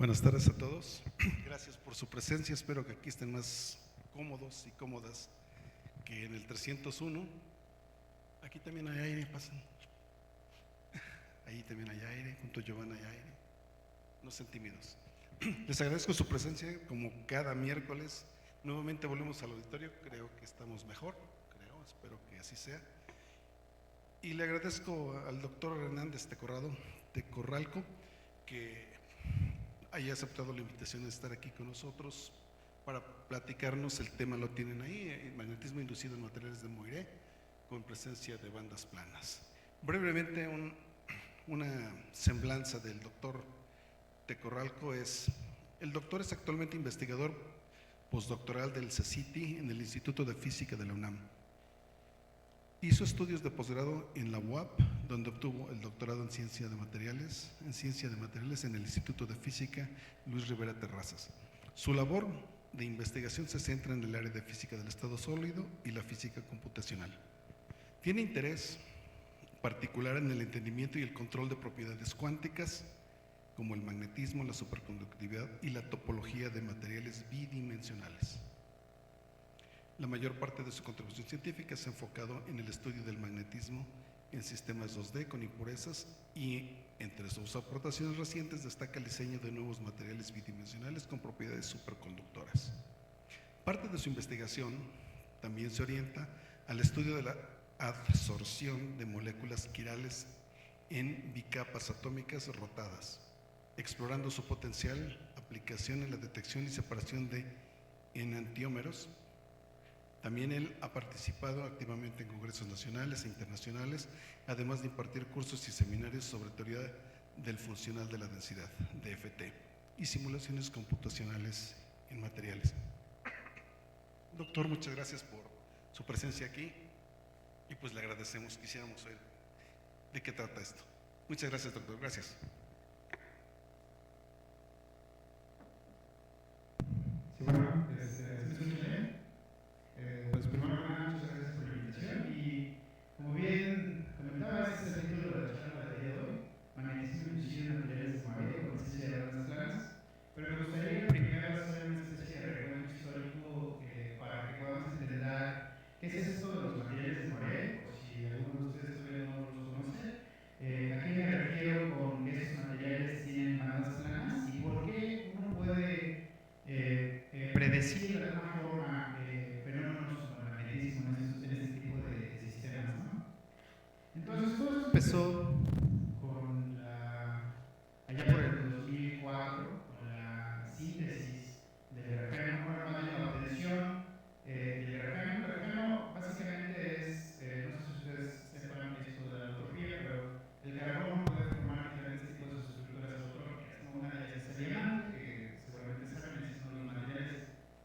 Buenas tardes a todos. Gracias por su presencia. Espero que aquí estén más cómodos y cómodas que en el 301. Aquí también hay aire, pasen. Ahí también hay aire, junto a Giovanna hay aire. No sean tímidos. Les agradezco su presencia, como cada miércoles. Nuevamente volvemos al auditorio, creo que estamos mejor, espero que así sea. Y le agradezco al doctor Hernández Tecorralco que haya aceptado la invitación de estar aquí con nosotros para platicarnos. El tema lo tienen ahí, el magnetismo inducido en materiales de Moiré, con presencia de bandas planas. Brevemente, una semblanza del doctor Tecorralco es: el doctor es actualmente investigador postdoctoral del CECITI en el Instituto de Física de la UNAM. Hizo estudios de posgrado en la UAP, donde obtuvo el doctorado en Ciencia de Materiales en el Instituto de Física Luis Rivera Terrazas. Su labor de investigación se centra en el área de física del estado sólido y la física computacional. Tiene interés particular en el entendimiento y el control de propiedades cuánticas, como el magnetismo, la superconductividad y la topología de materiales bidimensionales. La mayor parte de su contribución científica se ha enfocado en el estudio del magnetismo en sistemas 2D con impurezas y, entre sus aportaciones recientes, destaca el diseño de nuevos materiales bidimensionales con propiedades superconductoras. Parte de su investigación también se orienta al estudio de la adsorción de moléculas quirales en bicapas atómicas rotadas, explorando su potencial aplicación en la detección y separación de enantiómeros. También él ha participado activamente en congresos nacionales e internacionales, además de impartir cursos y seminarios sobre teoría del funcional de la densidad, DFT, y simulaciones computacionales en materiales. Doctor, muchas gracias por su presencia aquí y pues le agradecemos. Quisiéramos saber de qué trata esto. Muchas gracias, doctor. Gracias. Sí, bueno, ¿me escuchan bien? Pues primero que nada, muchas gracias por la invitación y, como bien comentaba, este es el título de la charla del día de hoy: magnetismo inducido en materiales de Moiré con ciencia de bandas planas. Pero me gustaría primero hacer una especie de recuento histórico para que podamos entender qué es esto de los materiales de Moiré, o si alguno de ustedes todavía no los conoce. ¿A qué me refiero con que estos materiales tienen bandas planas y por qué uno puede predecir de alguna forma fenómenos como el magnetismo en este tipo de sistemas, ¿no? Entonces todo eso empezó con allá por el 2004, con la síntesis del grafeno, bueno, más bien la obtención del grafeno. El grafeno básicamente es, no sé si ustedes sepan esto de la entropía, pero el carbono puede formar diferentes tipos de estructuras autotróficas, ¿no? Una de ellas es el diamante, que seguramente saben, es uno de los materiales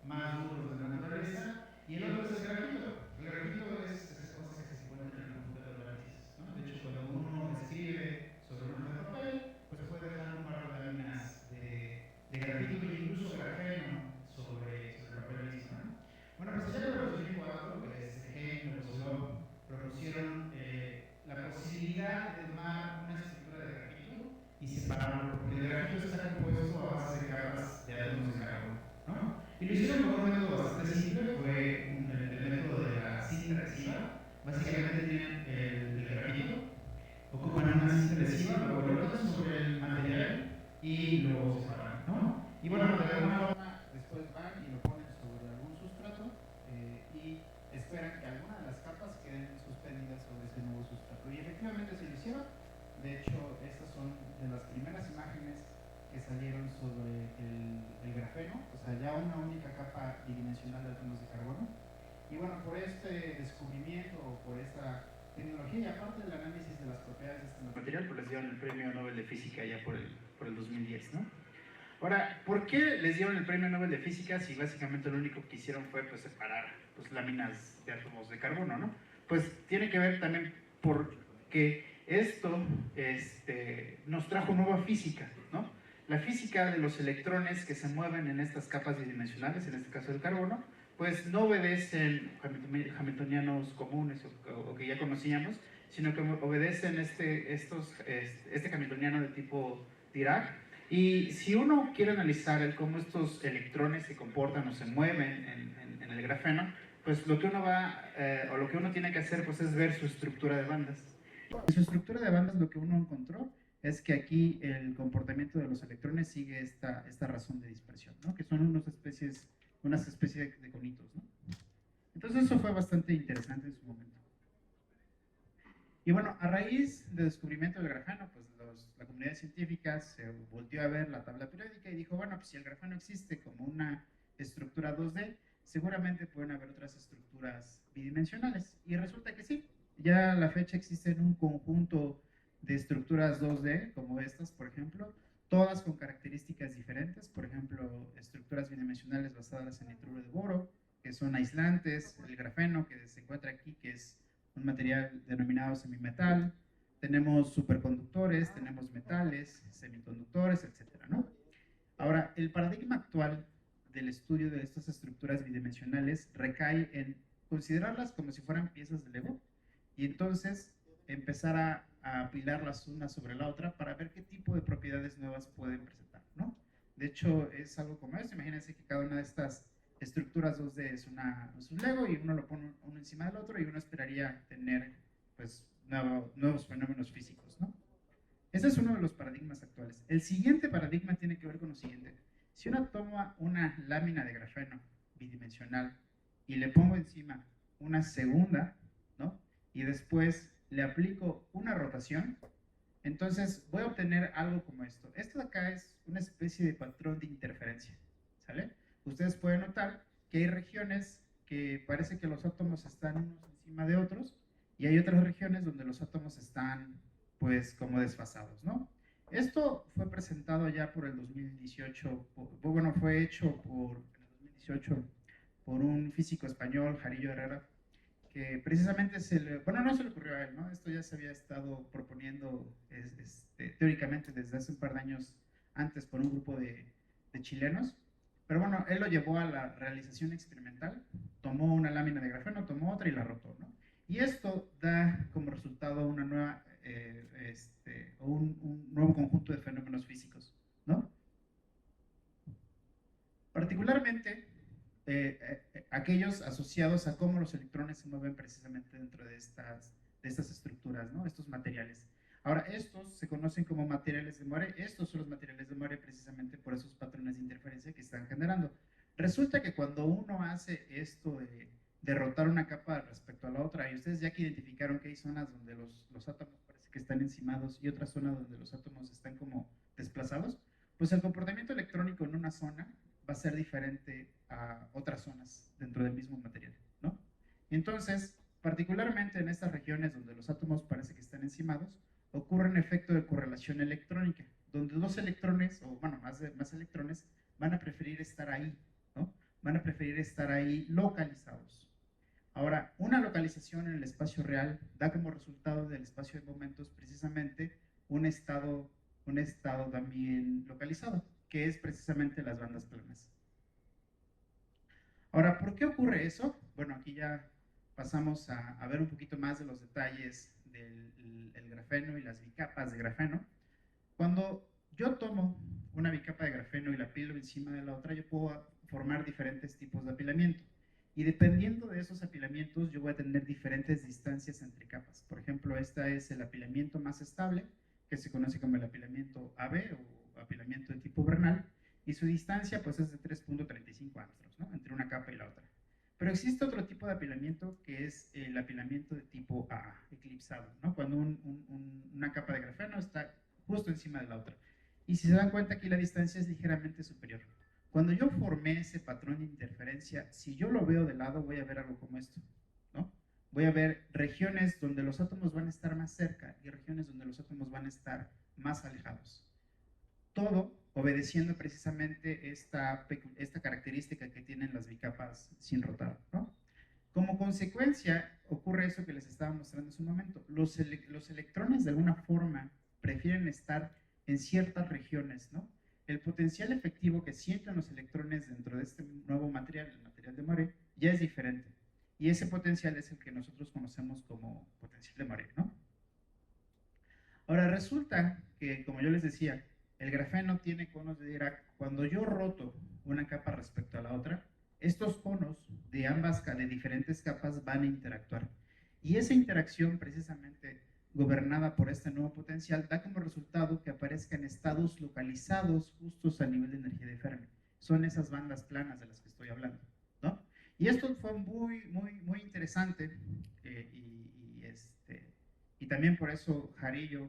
más duros de la naturaleza, y el otro es el grafito. El grafito es esa cosa que se encuentra en el computador de lápices, ¿no? De hecho, cuando uno escribe sobre un hoja de papel, pues puede dejar un par de láminas de grafito e incluso grafeno sobre el papel mismo, ¿no? Bueno, pues allá por el 2004, Hein y Bosolov propusieron la posibilidad de tomar una estructura de grafito y separarlo, porque el grafito está compuesto a base de capas de átomos de carbono, ¿no? Y lo hicieron con un método bastante simple, fue el método de la cinta adhesiva. Básicamente tienen el grafito, ocupan una cinta adhesiva, lo colocan sobre el material y lo separan, ¿no? Y bueno, de alguna forma después van y lo ponen sobre algún sustrato y esperan que alguna de las capas queden suspendidas sobre ese nuevo sustrato. Y efectivamente se lo hicieron. De hecho, estas son de las primeras imágenes que salieron sobre el grafeno, o sea, ya una única capa bidimensional de átomos de carbono. Y bueno, por este descubrimiento o por esta tecnología y aparte del análisis de las propiedades de este material, pues les dieron el premio Nobel de Física ya por el 2010, ¿no? Ahora, ¿por qué les dieron el premio Nobel de Física si básicamente lo único que hicieron fue pues, separar pues, láminas de átomos de carbono, ¿no? Pues tiene que ver también porque esto nos trajo nueva física, ¿no? La física de los electrones que se mueven en estas capas bidimensionales, en este caso del carbono, pues no obedecen hamiltonianos comunes o que ya conocíamos, sino que obedecen este hamiltoniano de tipo Dirac, Y si uno quiere analizar el cómo estos electrones se comportan o se mueven en el grafeno, pues lo que uno o lo que uno tiene que hacer pues es ver su estructura de bandas. En su estructura de bandas lo que uno encontró es que aquí el comportamiento de los electrones sigue esta razón de dispersión, ¿no? Que son unas especies de conitos, ¿no? Entonces eso fue bastante interesante en su momento. Y bueno, a raíz del descubrimiento del grafeno, pues la comunidad científica se volvió a ver la tabla periódica y dijo, bueno, pues si el grafeno existe como una estructura 2D, seguramente pueden haber otras estructuras bidimensionales. Y resulta que sí, ya a la fecha existen un conjunto de estructuras 2D, como estas, por ejemplo, todas con características diferentes, por ejemplo, estructuras bidimensionales basadas en nitruro de boro, que son aislantes, el grafeno que se encuentra aquí, que es un material denominado semimetal, tenemos superconductores, tenemos metales, semiconductores, etcétera, ¿no? Ahora, el paradigma actual del estudio de estas estructuras bidimensionales recae en considerarlas como si fueran piezas de Lego y entonces empezar a apilarlas una sobre la otra para ver qué tipo de propiedades nuevas pueden presentar, ¿no? De hecho, es algo como esto. Imagínense que cada una de estas estructuras 2D es un Lego y uno lo pone uno encima del otro y uno esperaría tener pues nuevos fenómenos físicos, ¿no? Ese es uno de los paradigmas actuales. El siguiente paradigma tiene que ver con lo siguiente. Si uno toma una lámina de grafeno bidimensional y le pongo encima una segunda, ¿no? Y después le aplico una rotación, entonces voy a obtener algo como esto. Esto de acá es una especie de patrón de interferencia, ¿sale? Ustedes pueden notar que hay regiones que parece que los átomos están unos encima de otros y hay otras regiones donde los átomos están pues como desfasados, ¿no? Esto fue presentado ya por el 2018, bueno, fue hecho por el 2018 por un físico español, Jarillo Herrera, que precisamente bueno, no se le ocurrió a él, ¿no? Esto ya se había estado proponiendo teóricamente desde hace un par de años antes por un grupo de chilenos, pero bueno, él lo llevó a la realización experimental, tomó una lámina de grafeno, tomó otra y la rotó, ¿no? Y esto da como resultado una nueva, un nuevo conjunto de fenómenos físicos, ¿no? Particularmente, aquellos asociados a cómo los electrones se mueven precisamente dentro de estas estructuras, ¿no? Estos materiales. Ahora, estos se conocen como materiales de Moore. Estos son los materiales de Moore precisamente por esos patrones de interferencia que están generando. Resulta que cuando uno hace esto de rotar una capa respecto a la otra, y ustedes ya que identificaron que hay zonas donde los átomos parece que están encimados y otras zonas donde los átomos están como desplazados, pues el comportamiento electrónico en una zona va a ser diferente a otras zonas dentro del mismo material, ¿no? Entonces, particularmente en estas regiones donde los átomos parece que están encimados, ocurre un efecto de correlación electrónica, donde dos electrones, o bueno, más electrones, van a preferir estar ahí, ¿no? Van a preferir estar ahí localizados. Ahora, una localización en el espacio real da como resultado del espacio de momentos precisamente un estado también localizado, que es precisamente las bandas planas. Ahora, ¿por qué ocurre eso? Bueno, aquí ya pasamos a ver un poquito más de los detalles del grafeno y las bicapas de grafeno. Cuando yo tomo una bicapa de grafeno y la apilo encima de la otra, yo puedo formar diferentes tipos de apilamiento. Y dependiendo de esos apilamientos, yo voy a tener diferentes distancias entre capas. Por ejemplo, este es el apilamiento más estable, que se conoce como el apilamiento AB o apilamiento de tipo Bernal, y su distancia pues es de 3.35 angstrom, ¿no? Entre una capa y la otra. Pero existe otro tipo de apilamiento que es el apilamiento de tipo AA, eclipsado, ¿no? Cuando una capa de grafeno está justo encima de la otra. Y si se dan cuenta, aquí la distancia es ligeramente superior. Cuando yo formé ese patrón de interferencia, si yo lo veo de lado, voy a ver algo como esto, ¿no? Voy a ver regiones donde los átomos van a estar más cerca y regiones donde los átomos van a estar más alejados. Todo obedeciendo precisamente esta característica que tienen las bicapas sin rotar, ¿no? Como consecuencia, ocurre eso que les estaba mostrando hace un momento. Los electrones, de alguna forma, prefieren estar en ciertas regiones, ¿no? El potencial efectivo que sienten los electrones dentro de este nuevo material, el material de Moore, ya es diferente. Y ese potencial es el que nosotros conocemos como potencial de Moore, ¿no? Ahora, resulta que, como yo les decía, el grafeno tiene conos de Dirac. Cuando yo roto una capa respecto a la otra, estos conos de diferentes capas van a interactuar. Y esa interacción, precisamente gobernada por este nuevo potencial, da como resultado que aparezcan estados localizados justos a nivel de energía de Fermi. Son esas bandas planas de las que estoy hablando, ¿no? Y esto fue muy interesante y también por eso Jarillo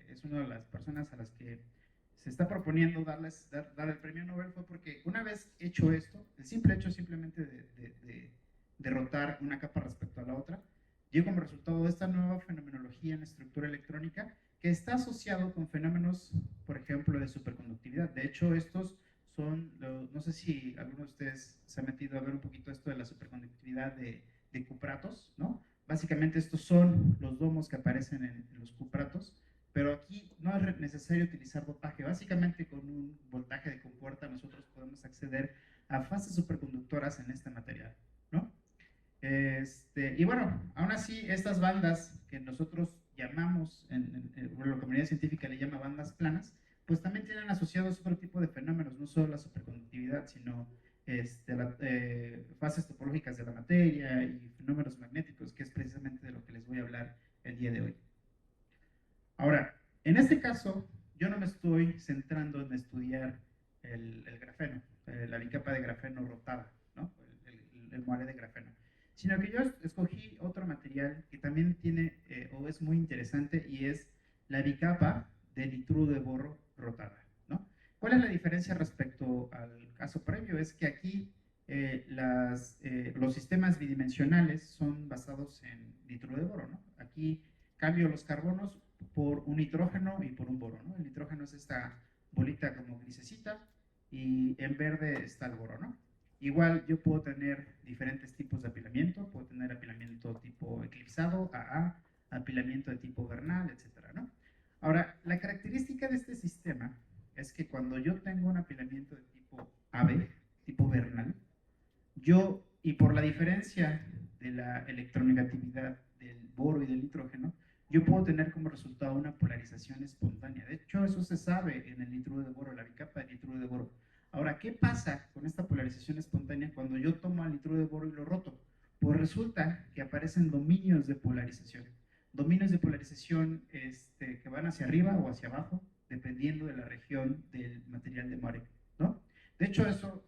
es una de las personas a las que se está proponiendo dar el premio Nobel, fue porque una vez hecho esto, el simple hecho simplemente de rotar una capa respecto a la otra, dio como resultado esta nueva fenomenología en estructura electrónica que está asociado con fenómenos, por ejemplo, de superconductividad. De hecho, estos son, no sé si alguno de ustedes se ha metido a ver un poquito esto de la superconductividad de cupratos, ¿no? Básicamente estos son los domos que aparecen en los cupratos, pero aquí no es necesario utilizar dopaje. Básicamente con un voltaje de compuerta nosotros podemos acceder a fases superconductoras en este material, ¿no? Y bueno, aún así estas bandas que nosotros llamamos, la comunidad científica le llama bandas planas, pues también tienen asociados otro tipo de fenómenos, no solo la superconductividad, sino fases topológicas de la materia y fenómenos magnéticos, que es precisamente de lo que les voy a hablar el día de hoy. Ahora, en este caso, yo no me estoy centrando en estudiar el grafeno, la bicapa de grafeno rotada, ¿no? El moaré de grafeno, sino que yo escogí otro material que también tiene, o es muy interesante, y es la bicapa de nitruro de boro rotada, ¿no? ¿Cuál es la diferencia respecto al caso previo? Es que aquí los sistemas bidimensionales son basados en nitruro de boro, ¿no? Aquí cambio los carbonos por un nitrógeno y por un boro, ¿no? El nitrógeno es esta bolita como grisecita y en verde está el boro, ¿no? Igual yo puedo tener diferentes tipos de apilamiento, puedo tener apilamiento tipo eclipsado, AA, apilamiento de tipo vernal, etcétera, ¿no? Ahora, la característica de este sistema es que cuando yo tengo un apilamiento de tipo AB, tipo vernal, y por la diferencia de la electronegatividad del boro y del nitrógeno, yo puedo tener como resultado una polarización espontánea. De hecho, eso se sabe en el nitruro de boro, la bicapa de nitruro de boro. Ahora, ¿qué pasa con esta polarización espontánea cuando yo tomo el nitruro de boro y lo roto? Pues resulta que aparecen dominios de polarización. Dominios de polarización que van hacia arriba o hacia abajo, dependiendo de la región del material de Moiré, ¿no? De hecho, eso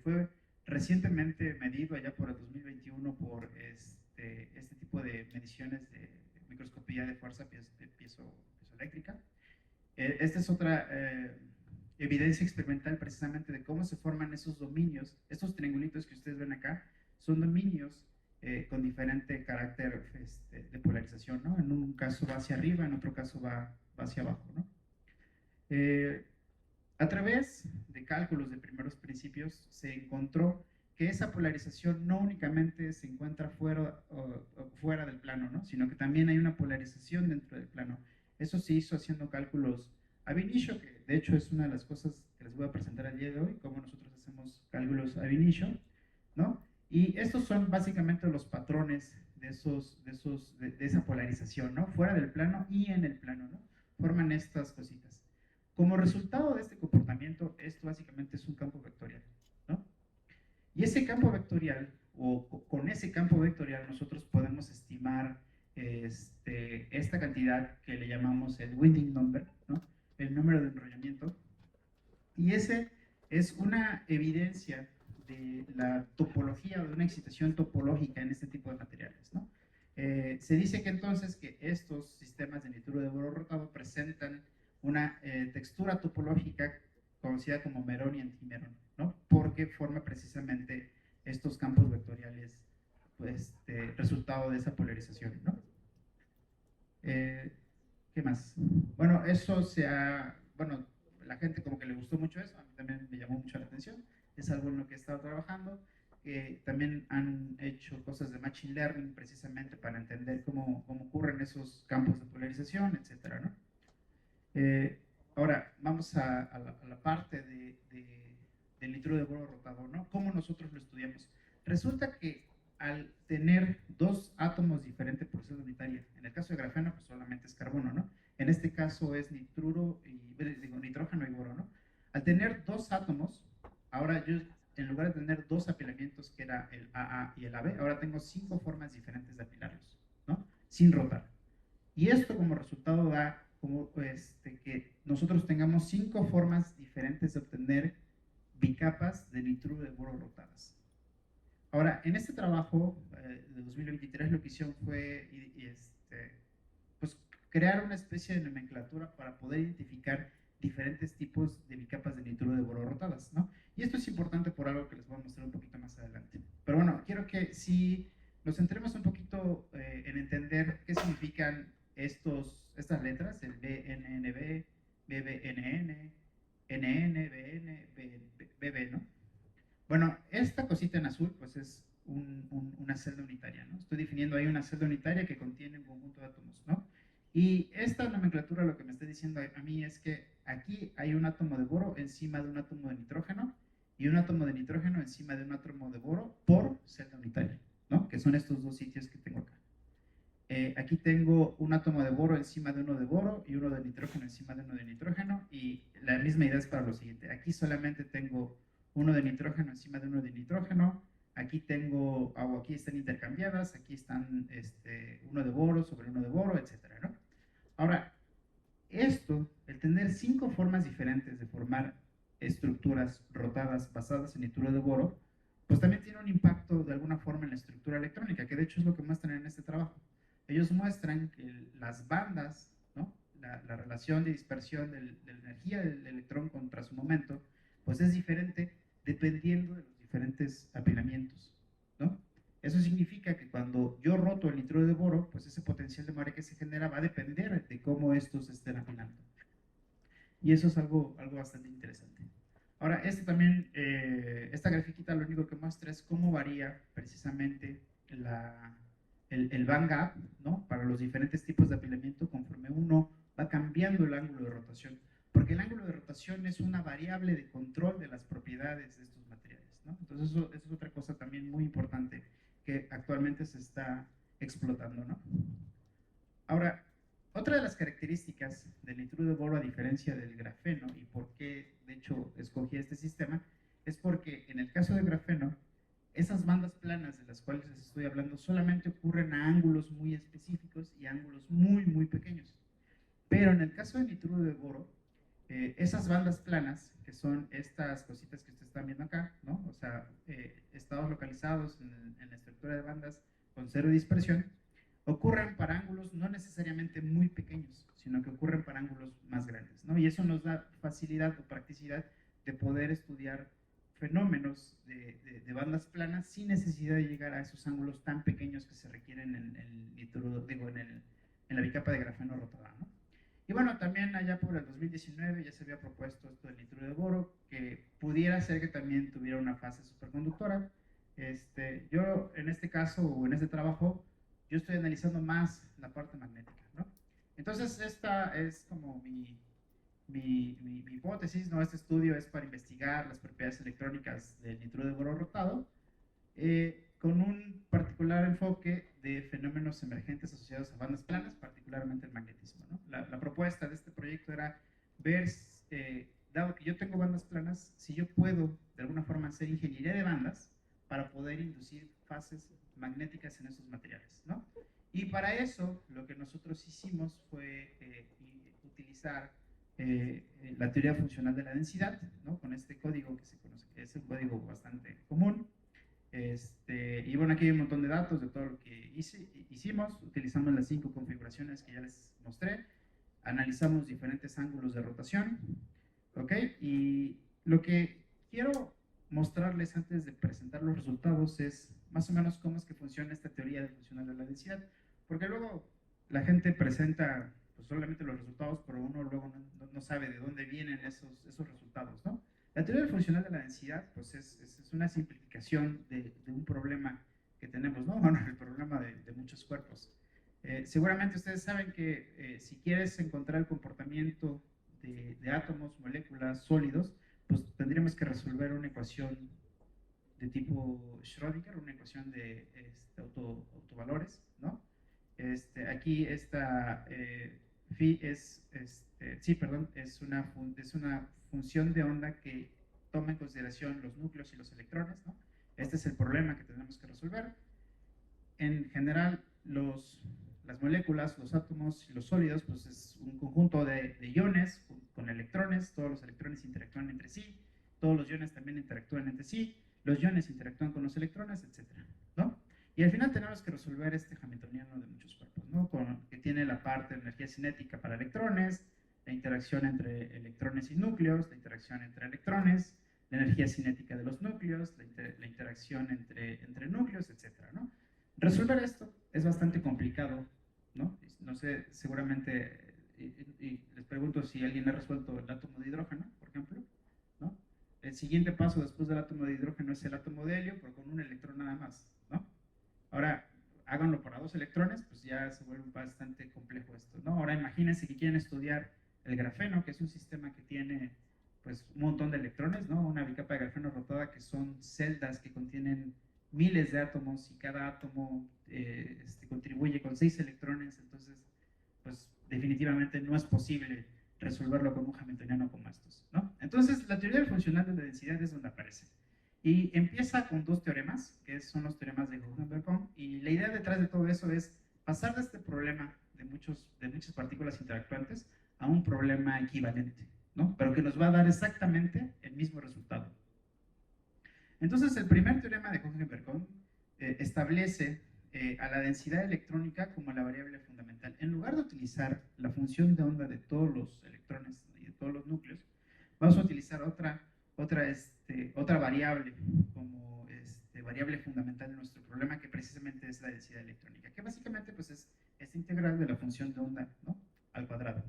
fue recientemente medido allá por el 2021 por este tipo de mediciones de microscopía de fuerza piezoeléctrica. Esta es otra evidencia experimental precisamente de cómo se forman esos dominios. Estos triangulitos que ustedes ven acá son dominios con diferente carácter de polarización, ¿no? En un caso va hacia arriba, en otro caso va hacia abajo, ¿no? A través de cálculos de primeros principios se encontró que esa polarización no únicamente se encuentra fuera del plano, ¿no? Sino que también hay una polarización dentro del plano. Eso se hizo haciendo cálculos ab initio, que de hecho es una de las cosas que les voy a presentar el día de hoy, cómo nosotros hacemos cálculos ab initio, ¿no? Y estos son básicamente los patrones de esa polarización, ¿no? Fuera del plano y en el plano, ¿no? Forman estas cositas. Como resultado de este comportamiento, esto básicamente es un campo vectorial, ¿no? Y ese campo vectorial, o con ese campo vectorial, nosotros podemos estimar esta cantidad que le llamamos el winding number, ¿no? El número de enrollamiento. Y ese es una evidencia de la topología o de una excitación topológica en este tipo de materiales, ¿no? Se dice que entonces que estos sistemas de nitruro de boro rotado presentan una textura topológica conocida como merón y antimerón, ¿no? Porque forma precisamente estos campos vectoriales, pues, resultado de esa polarización, ¿no? ¿Qué más? Bueno, bueno, la gente como que le gustó mucho eso, a mí también me llamó mucho la atención, es algo en lo que he estado trabajando. También han hecho cosas de machine learning precisamente para entender cómo ocurren esos campos de polarización, etcétera, ¿no? Ahora, vamos a la parte del nitruro de boro rotado, ¿no? ¿Cómo nosotros lo estudiamos? Resulta que al tener dos átomos diferentes por unitaria, en el caso de grafeno, pues solamente es carbono, ¿no? En este caso es nitruro, átomos, ahora yo, en lugar de tener 2 apilamientos, que era el AA y el AB, ahora tengo 5 formas diferentes de apilarlos, ¿no? Sin rotar. Y esto como resultado da como, que nosotros tengamos 5 formas diferentes de obtener bicapas de nitruro de boro rotadas. Ahora, en este trabajo de 2023 lo que hicieron fue pues, crear una especie de nomenclatura para poder identificar diferentes tipos de bicapas de nitruro de boro rotadas, ¿no? Y esto es importante por algo que les voy a mostrar un poquito más adelante. Pero bueno, quiero que si nos centremos un poquito en entender qué significan estas letras, el BNNB, BBNN, NN, BN, BB, ¿no? Bueno, esta cosita en azul, pues es una celda unitaria, ¿no? Estoy definiendo ahí una celda unitaria que contiene un conjunto de átomos, ¿no? Y esta nomenclatura lo que me está diciendo a mí es que aquí hay un átomo de boro encima de un átomo de nitrógeno y un átomo de nitrógeno encima de un átomo de boro por celda unitaria, ¿no? Que son estos 2 sitios que tengo acá. Aquí tengo un átomo de boro encima de uno de boro y uno de nitrógeno encima de uno de nitrógeno, y la misma idea es para lo siguiente. Aquí solamente tengo uno de nitrógeno encima de uno de nitrógeno, aquí tengo, o aquí están intercambiadas, aquí están uno de boro sobre uno de boro, etcétera, ¿no? Ahora, esto, el tener 5 formas diferentes de formar estructuras rotadas basadas en nitruro de boro, pues también tiene un impacto de alguna forma en la estructura electrónica, que de hecho es lo que muestran en este trabajo. Ellos muestran que las bandas, ¿no? La relación de dispersión de la energía del electrón contra su momento, pues es diferente dependiendo de los diferentes apilamientos, ¿no? Eso significa que cuando yo roto el nitruro de boro, pues ese potencial de marea que se genera va a depender de cómo estos estén apilando. Y eso es algo bastante interesante. Ahora, también, esta grafiquita lo único que muestra es cómo varía precisamente el band gap, ¿no? Para los diferentes tipos de apilamiento conforme uno va cambiando el ángulo de rotación. Porque el ángulo de rotación es una variable de control de las propiedades de estos materiales, ¿no? Entonces eso es otra cosa también muy importante que actualmente se está explotando, ¿no? Ahora, otra de las características del nitruro de boro, a diferencia del grafeno, y por qué de hecho escogí este sistema, es porque en el caso del grafeno, esas bandas planas de las cuales les estoy hablando solamente ocurren a ángulos muy específicos y a ángulos muy, muy pequeños. Pero en el caso del nitruro de boro, esas bandas planas, que son estas cositas que ustedes están viendo acá, ¿no? O sea, estados localizados en la estructura de bandas con cero dispersión, ocurren para ángulos no necesariamente muy pequeños, sino que ocurren para ángulos más grandes, ¿no? Y eso nos da facilidad o practicidad de poder estudiar fenómenos de bandas planas sin necesidad de llegar a esos ángulos tan pequeños que se requieren en el nitruro, digo, en la bicapa de grafeno rotada, ¿no? Y bueno, también allá por el 2019 ya se había propuesto esto del nitruro de boro, que pudiera ser que también tuviera una fase superconductora. Yo en este caso, o en este trabajo, yo estoy analizando más la parte magnética, ¿no? Entonces esta es como mi hipótesis, ¿no? Este estudio es para investigar las propiedades electrónicas del nitruro de boro rotado, con un particular enfoque de fenómenos emergentes asociados a bandas planas, particularmente el magnetismo, ¿no? La propuesta de este proyecto era ver, dado que yo tengo bandas planas, si yo puedo de alguna forma hacer ingeniería de bandas para poder inducir fases magnéticas en esos materiales, ¿no? Y para eso lo que nosotros hicimos fue utilizar la teoría funcional de la densidad, ¿no? Con este código que se conoce, que es un código bastante común. Y bueno, aquí hay un montón de datos de todo lo que hicimos. Utilizamos las 5 configuraciones que ya les mostré. Analizamos diferentes ángulos de rotación, ¿ok? Y lo que quiero mostrarles antes de presentar los resultados es más o menos cómo es que funciona esta teoría de funcional de la densidad, porque luego la gente presenta pues, solamente los resultados, pero uno luego no sabe de dónde vienen esos resultados, ¿no? La teoría funcional de la densidad pues es una simplificación de un problema que tenemos, ¿no? Bueno, el problema de muchos cuerpos. Seguramente ustedes saben que si quieres encontrar el comportamiento de átomos, moléculas, sólidos, pues tendríamos que resolver una ecuación de tipo Schrödinger, una ecuación de autovalores, ¿no? Aquí esta phi es una función de onda que toma en consideración los núcleos y los electrones, ¿no? Este es el problema que tenemos que resolver. En general, las moléculas, los átomos y los sólidos, pues es un conjunto de iones con electrones, todos los electrones interactúan entre sí, todos los iones también interactúan entre sí, los iones interactúan con los electrones, etcétera, ¿no? Y al final tenemos que resolver este hamiltoniano de muchos cuerpos, ¿no? Que tiene la parte de energía cinética para electrones, la interacción entre electrones y núcleos, la interacción entre electrones, la energía cinética de los núcleos, la interacción entre núcleos, etcétera, ¿no? Resolver esto es bastante complicado, ¿no? No sé, seguramente, y les pregunto si alguien ha resuelto el átomo de hidrógeno, por ejemplo, ¿no? El siguiente paso después del átomo de hidrógeno es el átomo de helio, pero con un electrón nada más, ¿no? Ahora, háganlo para 2 electrones, pues ya se vuelve bastante complejo esto, ¿no? Ahora imagínense que quieren estudiar el grafeno, que es un sistema que tiene, pues, un montón de electrones, ¿no? Una bicapa de grafeno rotada que son celdas que contienen miles de átomos y cada átomo contribuye con 6 electrones, entonces, pues, definitivamente no es posible resolverlo con un hamiltoniano como estos, ¿no? Entonces, la teoría del funcional de la densidad es donde aparece. Y empieza con 2 teoremas, que son los teoremas de Hohenberg, y la idea detrás de todo eso es pasar de este problema de muchas partículas interactuantes a un problema equivalente, ¿no? Pero que nos va a dar exactamente el mismo resultado. Entonces, el primer teorema de Hohenberg establece a la densidad electrónica como la variable fundamental. En lugar de utilizar la función de onda de todos los electrones y de todos los núcleos, vamos a utilizar otra variable como variable fundamental en nuestro problema, que precisamente es la densidad electrónica, que básicamente pues es esta integral de la función de onda, ¿no?, al cuadrado.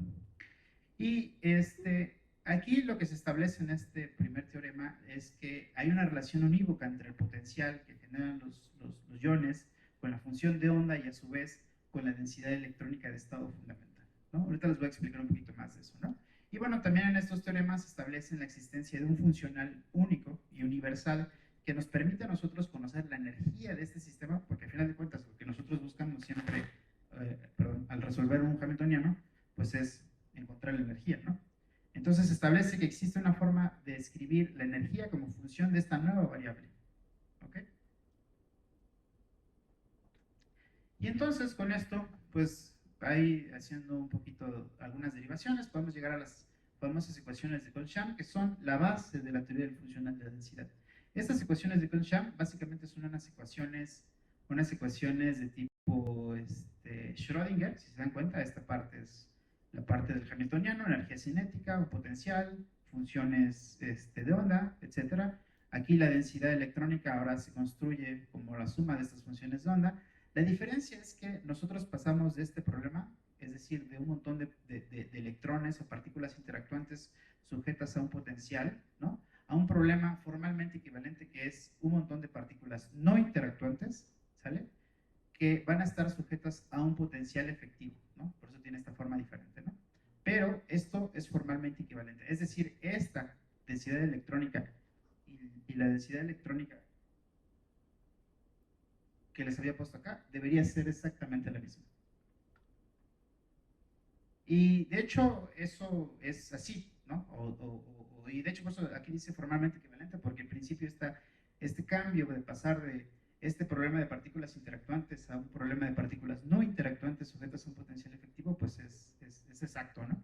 Y aquí lo que se establece en este primer teorema es que hay una relación unívoca entre el potencial que generan los iones con la función de onda y a su vez con la densidad electrónica de estado fundamental, ¿no? Ahorita les voy a explicar un poquito más de eso, ¿no? Y bueno, también en estos teoremas se establecen la existencia de un funcional único y universal que nos permite a nosotros conocer la energía de este sistema, porque al final de cuentas lo que nosotros buscamos siempre, al resolver un hamiltoniano, pues es encontrar la energía, ¿no? Entonces se establece que existe una forma de escribir la energía como función de esta nueva variable, ¿ok? Y entonces con esto, pues ahí haciendo un poquito algunas derivaciones, podemos llegar a las famosas ecuaciones de Colchamp, que son la base de la teoría del funcional de la densidad. Estas ecuaciones de Colchamp básicamente son unas ecuaciones de tipo Schrödinger, si se dan cuenta. Esta parte es la parte del hamiltoniano, energía cinética o potencial, funciones de onda, etc. Aquí la densidad electrónica ahora se construye como la suma de estas funciones de onda. La diferencia es que nosotros pasamos de este problema, es decir, de un montón de electrones o partículas interactuantes sujetas a un potencial, ¿no?, a un problema formalmente equivalente, que es un montón de partículas no interactuantes, ¿sale?, que van a estar sujetas a un potencial efectivo, ¿no? Por eso tiene esta forma diferente, ¿no? Pero esto es formalmente equivalente, es decir, esta densidad electrónica y la densidad electrónica que les había puesto acá debería ser exactamente la misma. Y de hecho eso es así, ¿no? Y de hecho por eso aquí dice formalmente equivalente, porque en principio este cambio de pasar de este problema de partículas interactuantes a un problema de partículas no interactuantes sujetas a un potencial efectivo, pues es exacto, ¿no?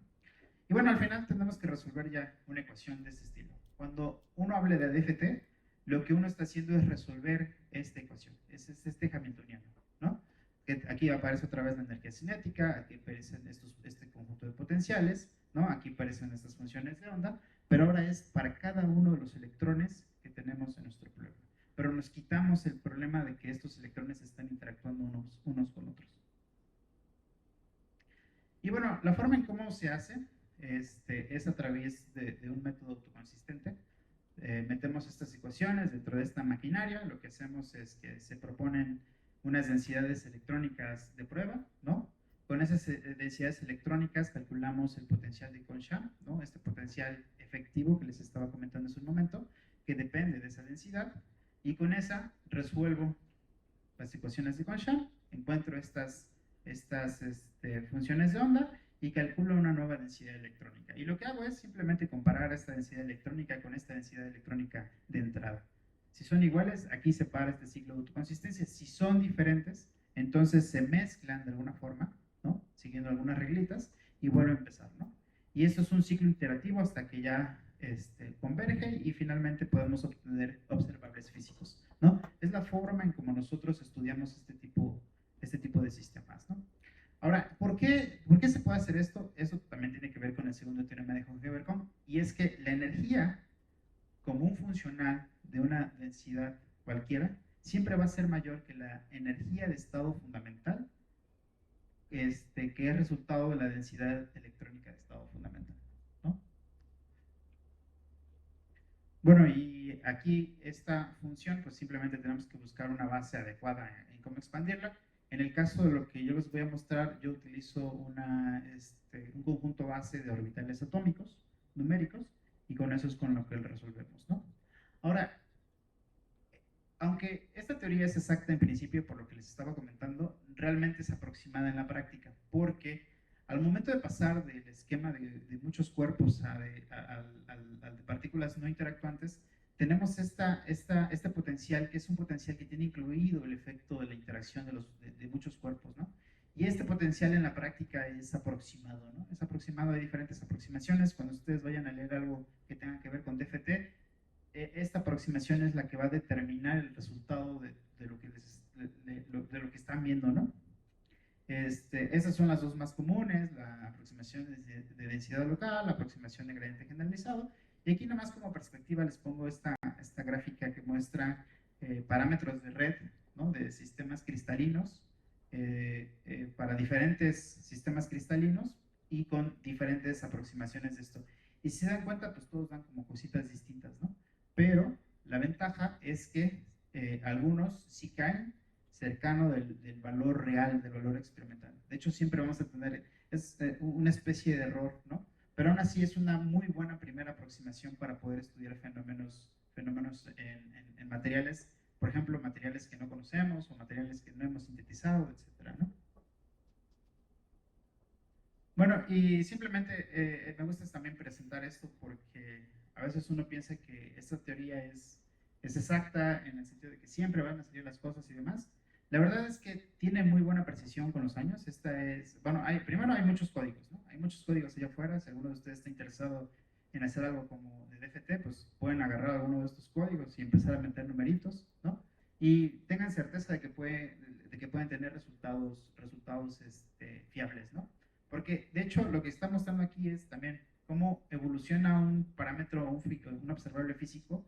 Y bueno, al final tenemos que resolver ya una ecuación de este estilo. Cuando uno hable de DFT, lo que uno está haciendo es resolver esta ecuación, es este hamiltoniano, ¿no? Que aquí aparece otra vez la energía cinética, aquí aparecen este conjunto de potenciales, ¿no? Aquí aparecen estas funciones de onda, pero ahora es para cada uno de los electrones que tenemos en nuestro problema. Pero nos quitamos el problema de que estos electrones están interactuando unos con otros. Y bueno, la forma en cómo se hace es a través de un método autoconsistente. Metemos estas ecuaciones dentro de esta maquinaria. Lo que hacemos es que se proponen unas densidades electrónicas de prueba, ¿no? Con esas densidades electrónicas calculamos el potencial de Colchamp, ¿no?, este potencial efectivo que les estaba comentando hace un momento, que depende de esa densidad, y con esa resuelvo las ecuaciones de Colchamp, encuentro estas funciones de onda, y calculo una nueva densidad electrónica. Y lo que hago es simplemente comparar esta densidad electrónica con esta densidad electrónica de entrada. Si son iguales, aquí se para este ciclo de autoconsistencia. Si son diferentes, entonces se mezclan de alguna forma, ¿no? Siguiendo algunas reglitas, y vuelve a empezar, ¿no? Y esto es un ciclo iterativo hasta que ya converge y finalmente podemos obtener observables físicos, ¿no? Es la forma en como nosotros estudiamos este tipo de sistemas, ¿no? Ahora, ¿por qué se puede hacer esto? Eso también tiene que ver con el segundo teorema de Hohenberg, y es que la energía como un funcional de una densidad cualquiera siempre va a ser mayor que la energía de estado fundamental, que es resultado de la densidad electrónica de estado fundamental, ¿no? Bueno, y aquí esta función, pues simplemente tenemos que buscar una base adecuada en cómo expandirla. En el caso de lo que yo les voy a mostrar, yo utilizo un conjunto base de orbitales atómicos numéricos, y con eso es con lo que resolvemos, ¿no? Ahora, aunque esta teoría es exacta en principio por lo que les estaba comentando, realmente es aproximada en la práctica, porque al momento de pasar del esquema de muchos cuerpos al de partículas no interactuantes, tenemos este potencial, que es un potencial que tiene incluido el efecto de la interacción de muchos cuerpos, ¿no? Y este potencial en la práctica es aproximado, ¿no? Es aproximado, hay diferentes aproximaciones. Cuando ustedes vayan a leer algo que tenga que ver con DFT, esta aproximación es la que va a determinar el resultado de lo que están viendo, ¿no? Esas son las dos más comunes, la aproximación de densidad local, la aproximación de gradiente generalizado. Y aquí nomás como perspectiva les pongo esta gráfica que muestra parámetros de red, ¿no? De sistemas cristalinos para diferentes sistemas cristalinos y con diferentes aproximaciones de esto. Y si se dan cuenta, pues todos dan como cositas distintas, ¿no? Pero la ventaja es que algunos sí caen cercano del valor real, del valor experimental. De hecho, siempre vamos a tener una especie de error, ¿no? Pero aún así es una muy buena primera aproximación para poder estudiar fenómenos en materiales, por ejemplo, materiales que no conocemos o materiales que no hemos sintetizado, etcétera, ¿no? Bueno, y simplemente me gusta también presentar esto porque a veces uno piensa que esta teoría es exacta en el sentido de que siempre van a salir las cosas y demás. La verdad es que tiene muy buena precisión con los años. Bueno, primero hay muchos códigos, ¿no? Hay muchos códigos allá afuera. Si alguno de ustedes está interesado en hacer algo como de DFT, pues pueden agarrar alguno de estos códigos y empezar a meter numeritos, ¿no? Y tengan certeza de que pueden tener resultados fiables, ¿no? Porque, de hecho, lo que está mostrando aquí es también cómo evoluciona un parámetro, un observable físico,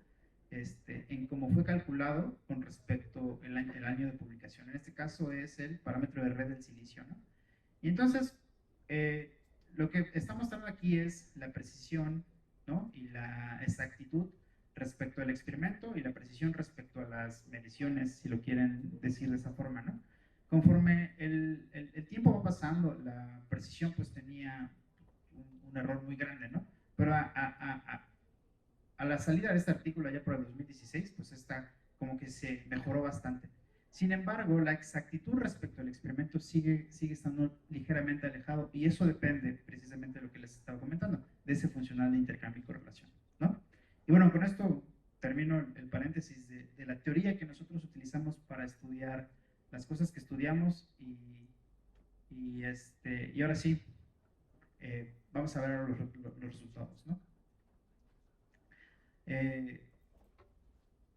en cómo fue calculado con respecto al año de publicación. En este caso es el parámetro de red del silicio, ¿no? Y entonces, lo que está mostrando aquí es la precisión, ¿no? Y la exactitud respecto al experimento y la precisión respecto a las mediciones, si lo quieren decir de esa forma, ¿no? Conforme el tiempo va pasando, la precisión pues tenía un error muy grande, ¿no? Pero a la salida de este artículo allá por el 2016, pues esta como que se mejoró bastante. Sin embargo, la exactitud respecto al experimento sigue estando ligeramente alejado, y eso depende precisamente de lo que les estaba comentando, de ese funcional de intercambio y correlación, ¿no? Y bueno, con esto termino el paréntesis de la teoría que nosotros utilizamos para estudiar las cosas que estudiamos, y ahora sí, vamos a ver los resultados, ¿no?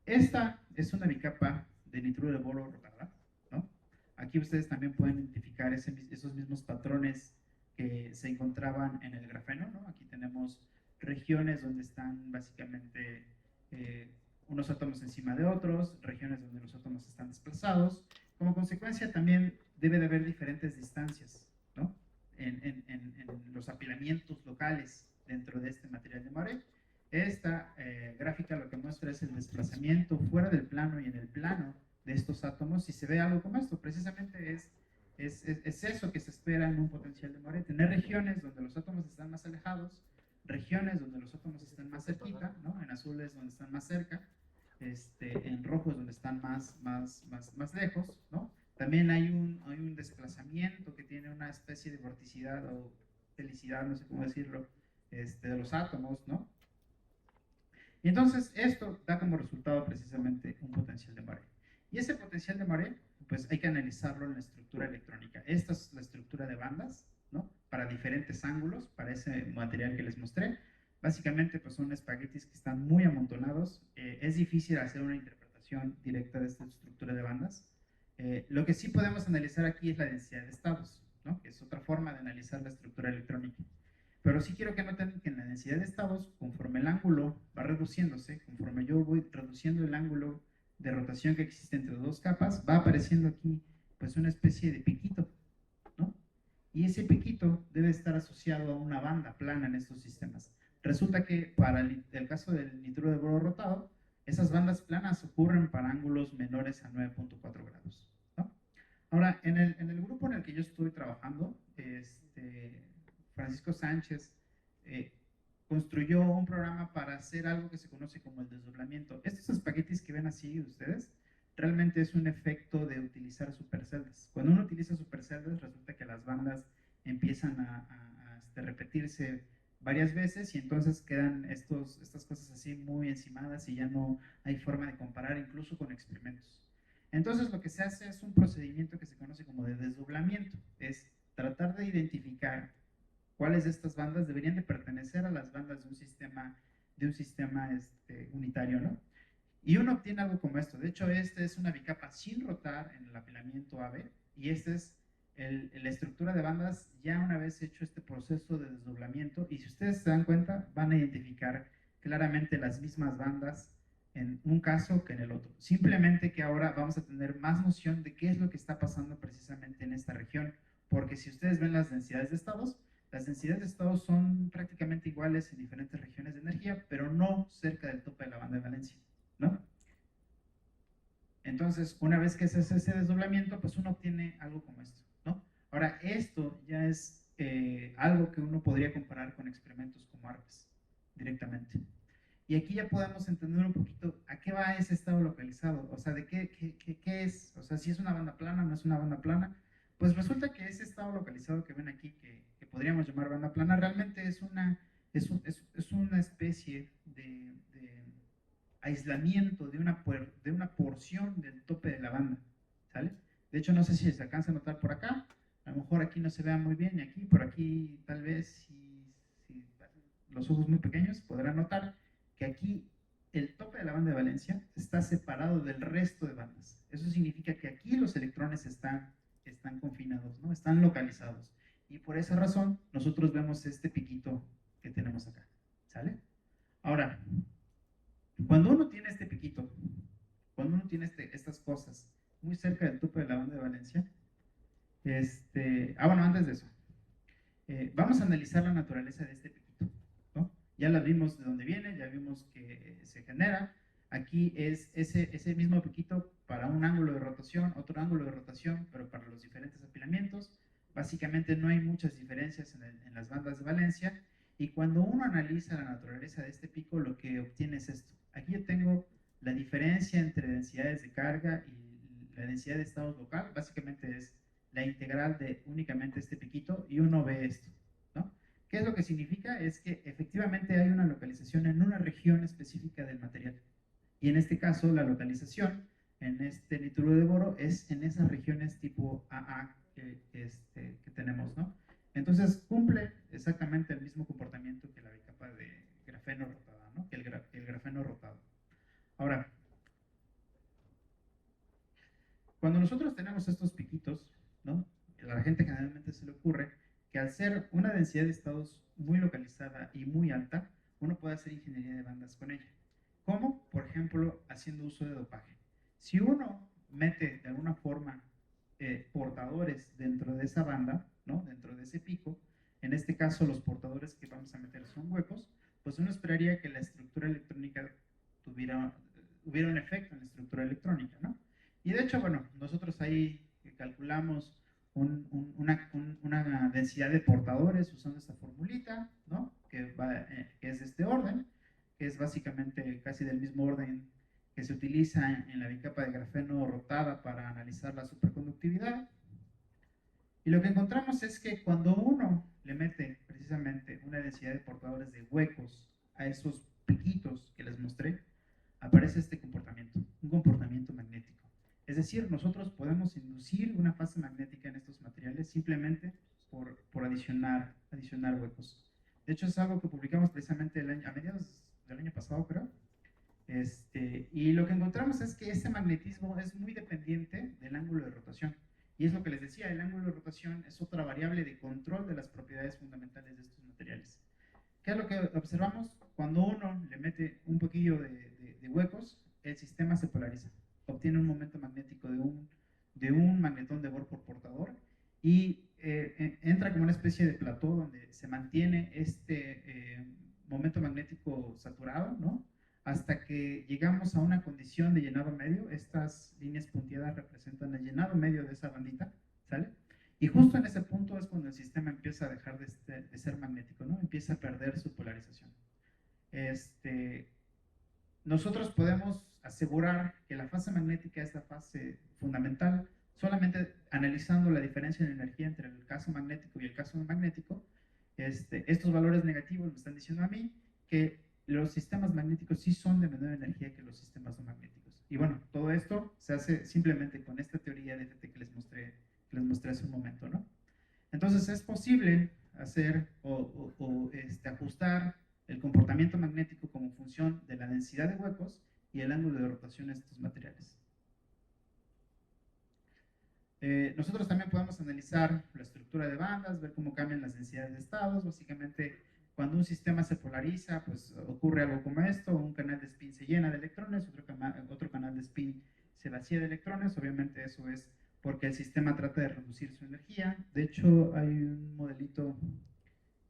Esta es una bicapa de nitruro de boro, ¿verdad? ¿No? Aquí ustedes también pueden identificar esos mismos patrones que se encontraban en el grafeno, ¿no? Aquí tenemos regiones donde están básicamente unos átomos encima de otros, regiones donde los átomos están desplazados. Como consecuencia también debe de haber diferentes distancias, ¿no? En los apilamientos locales dentro de este material de Moré. Esta gráfica lo que muestra es el desplazamiento fuera del plano y en el plano de estos átomos, y se ve algo como esto. Precisamente es eso que se espera en un potencial de Moré, tener regiones donde los átomos están más alejados, regiones donde los átomos están más cerquita, ¿no? En azul es donde están más cerca, en rojo es donde están más lejos, ¿no? También hay un desplazamiento que tiene una especie de vorticidad o felicidad, no sé cómo decirlo, de los átomos, ¿no? Y entonces esto da como resultado precisamente un potencial de Maré. Y ese potencial de Maré, pues hay que analizarlo en la estructura electrónica. Esta es la estructura de bandas, ¿no? Para diferentes ángulos, para ese material que les mostré. Básicamente, pues son espaguetis que están muy amontonados. Es difícil hacer una interpretación directa de esta estructura de bandas. Lo que sí podemos analizar aquí es la densidad de estados, ¿no? Que es otra forma de analizar la estructura electrónica. Pero sí quiero que noten que en la densidad de estados, conforme el ángulo va reduciéndose, conforme yo voy reduciendo el ángulo de rotación que existe entre dos capas, va apareciendo aquí pues una especie de piquito, ¿no? Y ese piquito debe estar asociado a una banda plana en estos sistemas. Resulta que para el caso del nitruro de boro rotado, esas bandas planas ocurren para ángulos menores a 9.4 grados, ¿no? Ahora, en el grupo en el que yo estoy trabajando, Francisco Sánchez construyó un programa para hacer algo que se conoce como el desdoblamiento. Estos espaguetis que ven así ustedes, realmente es un efecto de utilizar superceldas. Cuando uno utiliza superceldas, resulta que las bandas empiezan a repetirse varias veces y entonces quedan estas cosas así muy encimadas y ya no hay forma de comparar incluso con experimentos. Entonces lo que se hace es un procedimiento que se conoce como de desdoblamiento, es tratar de identificar cuáles de estas bandas deberían de pertenecer a las bandas de un sistema unitario, ¿no? Y uno obtiene algo como esto. De hecho, este es una bicapa sin rotar en el apilamiento AB, y esta es la estructura de bandas ya una vez hecho este proceso de desdoblamiento. Y si ustedes se dan cuenta, van a identificar claramente las mismas bandas en un caso que en el otro. Simplemente que ahora vamos a tener más noción de qué es lo que está pasando precisamente en esta región, porque si ustedes ven las densidades de estados, las densidades de estados son prácticamente iguales en diferentes regiones de energía, pero no cerca del tope de la banda de valencia, ¿no? Entonces, una vez que se hace ese desdoblamiento, pues uno obtiene algo como esto, ¿no? Ahora, esto ya es algo que uno podría comparar con experimentos como ARPES directamente. Y aquí ya podemos entender un poquito a qué va ese estado localizado, o sea, de qué es, o sea, si es una banda plana, no es una banda plana. Pues resulta que ese estado localizado que ven aquí, que podríamos llamar banda plana, realmente es una especie de aislamiento de una porción del tope de la banda, ¿sale? De hecho, no sé si se alcanza a notar por acá, a lo mejor aquí no se vea muy bien, y aquí, por aquí tal vez, si los ojos muy pequeños, podrán notar que aquí el tope de la banda de valencia está separado del resto de bandas. Eso significa que aquí los electrones están confinados, ¿no? Están localizados. Y por esa razón, nosotros vemos este piquito que tenemos acá, ¿sale? Ahora, cuando uno tiene este piquito, cuando uno tiene estas cosas muy cerca del tope de la banda de valencia, bueno, antes de eso, vamos a analizar la naturaleza de este piquito, ¿no? Ya la vimos de dónde viene, ya vimos que se genera. Aquí es ese mismo piquito para un ángulo de rotación, otro ángulo de rotación, pero para los diferentes apilamientos. Básicamente no hay muchas diferencias en las bandas de valencia. Y cuando uno analiza la naturaleza de este pico, lo que obtiene es esto. Aquí yo tengo la diferencia entre densidades de carga y la densidad de estados local. Básicamente es la integral de únicamente este piquito, y uno ve esto, ¿no? ¿Qué es lo que significa? Es que efectivamente hay una localización en una región específica del material. Y en este caso, la localización en este nitruro de boro es en esas regiones tipo AA que tenemos, ¿no? Entonces cumple exactamente el mismo comportamiento que la bicapa de grafeno rotada, ¿no? Que el grafeno rotado. Ahora, cuando nosotros tenemos estos piquitos, ¿no? A la gente generalmente se le ocurre que al ser una densidad de estados muy localizada y muy alta, uno puede hacer ingeniería de bandas con ella. ¿Cómo? Por ejemplo, haciendo uso de dopaje. Si uno mete de alguna forma portadores dentro de esa banda, ¿no? Dentro de ese pico, en este caso los portadores que vamos a meter son huecos, pues uno esperaría que la estructura electrónica hubiera un efecto en la estructura electrónica, ¿no? Y de hecho, bueno, nosotros ahí calculamos una densidad de portadores usando esta formulita, ¿no? Que es de este orden, que es básicamente casi del mismo orden que se utiliza en la bicapa de grafeno rotada para analizar la superconductividad. Y lo que encontramos es que cuando uno le mete precisamente una densidad de portadores de huecos a esos piquitos que les mostré, aparece este comportamiento, un comportamiento magnético. Es decir, nosotros podemos inducir una fase magnética en estos materiales simplemente por adicionar huecos. De hecho, es algo que publicamos precisamente a mediados del año pasado, creo. Y lo que encontramos es que este magnetismo es muy dependiente del ángulo de rotación. Y es lo que les decía, el ángulo de rotación es otra variable de control de las propiedades fundamentales de estos materiales. ¿Qué es lo que observamos? Cuando uno le mete un poquillo de huecos, el sistema se polariza. Obtiene un momento magnético de un magnetón de Bohr por portador y entra como una especie de plató donde se mantiene este momento magnético saturado, ¿no? Hasta que llegamos a una condición de llenado medio. Estas líneas punteadas representan el llenado medio de esa bandita, ¿sale? Y justo en ese punto es cuando el sistema empieza a dejar de ser magnético, ¿no? Empieza a perder su polarización. Nosotros podemos asegurar que la fase magnética es la fase fundamental solamente analizando la diferencia en energía entre el caso magnético y el caso no magnético. Estos valores negativos me están diciendo a mí que los sistemas magnéticos sí son de menor energía que los sistemas no magnéticos. Y bueno, todo esto se hace simplemente con esta teoría de FT que les mostré hace un momento, ¿no? Entonces es posible hacer ajustar el comportamiento magnético como función de la densidad de huecos y el ángulo de rotación de estos materiales. Nosotros también podemos analizar la estructura de bandas, ver cómo cambian las densidades de estados. Básicamente, cuando un sistema se polariza, pues ocurre algo como esto: un canal de spin se llena de electrones, otro canal de spin se vacía de electrones. Obviamente eso es porque el sistema trata de reducir su energía. De hecho, hay un modelito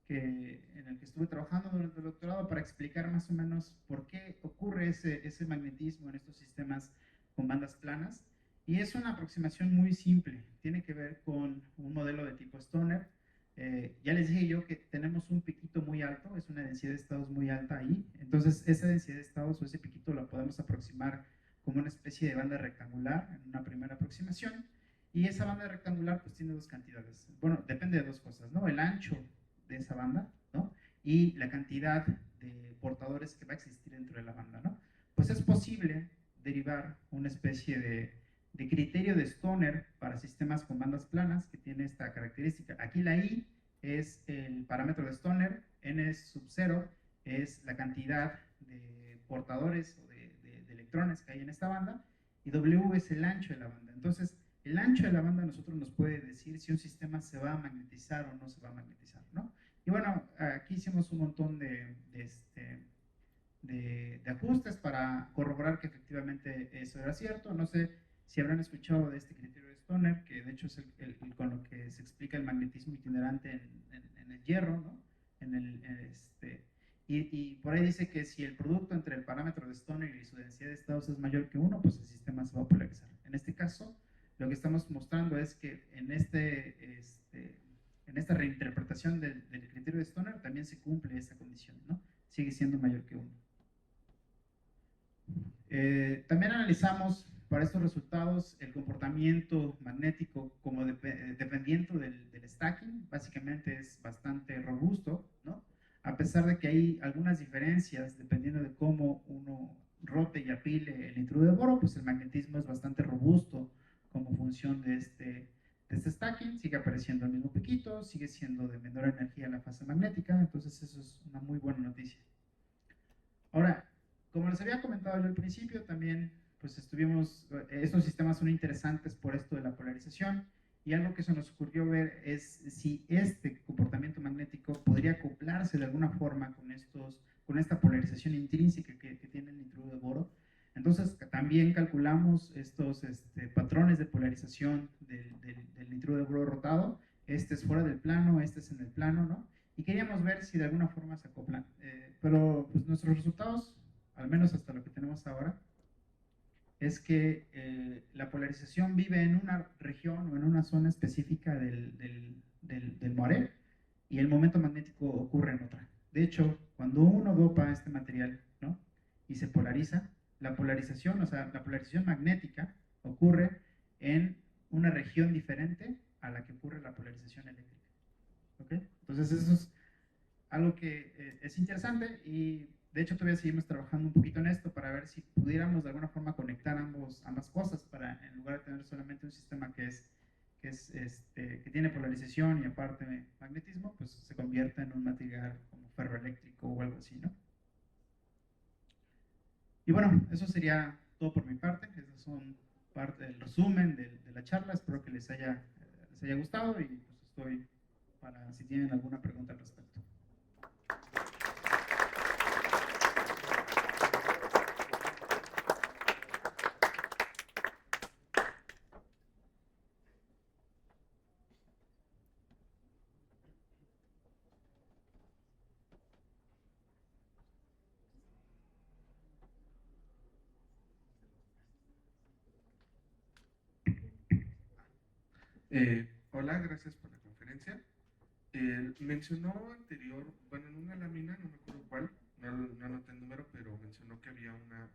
en el que estuve trabajando durante el doctorado para explicar más o menos por qué ocurre ese magnetismo en estos sistemas con bandas planas. Y es una aproximación muy simple. Tiene que ver con un modelo de tipo Stoner. Ya les dije yo que tenemos un piquito muy alto, es una densidad de estados muy alta ahí. Entonces, esa densidad de estados o ese piquito la podemos aproximar como una especie de banda rectangular en una primera aproximación. Y esa banda rectangular pues tiene dos cantidades. Bueno, depende de dos cosas, ¿no? El ancho de esa banda, ¿no? Y la cantidad de portadores que va a existir dentro de la banda, ¿no? Pues es posible derivar una especie de criterio de Stoner para sistemas con bandas planas que tiene esta característica. Aquí la I es el parámetro de Stoner, N sub 0 es la cantidad de portadores o de electrones que hay en esta banda, y W es el ancho de la banda. Entonces, el ancho de la banda a nosotros nos puede decir si un sistema se va a magnetizar o no se va a magnetizar, ¿no? Y bueno, aquí hicimos un montón de ajustes para corroborar que efectivamente eso era cierto. No sé si habrán escuchado de este criterio de Stoner, que de hecho es con lo que se explica el magnetismo itinerante en el hierro, ¿no? Y por ahí dice que si el producto entre el parámetro de Stoner y su densidad de estados es mayor que 1, pues el sistema se va a polarizar. En este caso, lo que estamos mostrando es que en esta reinterpretación del criterio de Stoner también se cumple esa condición, ¿no? Sigue siendo mayor que 1. También analizamos para estos resultados el comportamiento magnético como dependiendo del stacking. Básicamente es bastante robusto, ¿no? A pesar de que hay algunas diferencias dependiendo de cómo uno rote y apile el nitruro de boro, pues el magnetismo es bastante robusto como función de este stacking. Sigue apareciendo el mismo piquito, sigue siendo de menor energía la fase magnética, entonces eso es una muy buena noticia. Ahora, como les había comentado yo al principio, también pues estos sistemas son interesantes por esto de la polarización, y algo que se nos ocurrió ver es si este comportamiento magnético podría acoplarse de alguna forma con esta polarización intrínseca que tiene el nitruro de boro. Entonces también calculamos estos patrones de polarización del nitruro de boro rotado. Este es fuera del plano, este es en el plano, ¿no? Y queríamos ver si de alguna forma se acoplan. Pero pues nuestros resultados, al menos hasta lo que tenemos ahora, es que la polarización vive en una región o en una zona específica del Moiré, y el momento magnético ocurre en otra. De hecho, cuando uno dopa este material, ¿no? Y se polariza, la polarización, o sea, la polarización magnética ocurre en una región diferente a la que ocurre la polarización eléctrica. ¿Ok? Entonces eso es algo que es interesante y de hecho todavía seguimos trabajando un poquito en esto para ver si pudiéramos de alguna forma conectar ambas cosas para, en lugar de tener solamente un sistema que tiene polarización y aparte magnetismo, pues se convierta en un material como ferroeléctrico o algo así, ¿no? Y bueno, eso sería todo por mi parte. Esos son parte del resumen de la charla. Espero que les haya gustado y pues estoy para si tienen alguna pregunta al respecto. Hola, gracias por la conferencia. Mencionó anterior, bueno, en una lámina, no me acuerdo cuál, no anoté el número, pero mencionó que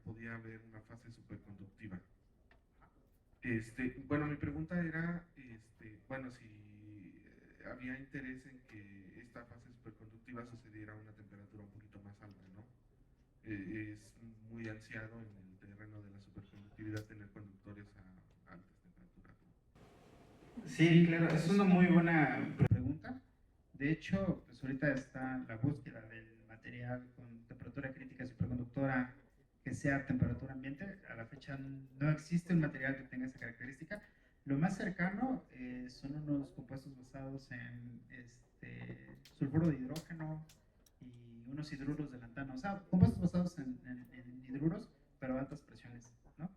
podía haber una fase superconductiva. Bueno, mi pregunta era, bueno, si había interés en que esta fase superconductiva sucediera a una temperatura un poquito más alta, ¿no? Es muy ansiado en el terreno de la superconductividad tener conductores a altas temperaturas, ¿no? Sí, claro, es una muy buena pregunta. De hecho, pues ahorita está la búsqueda del material con temperatura crítica superconductora que sea a temperatura ambiente. A la fecha no existe un material que tenga esa característica. Lo más cercano son unos compuestos basados en sulfuro de hidrógeno y unos hidruros de lantano. O sea, compuestos basados en hidruros, pero a altas presiones, ¿no?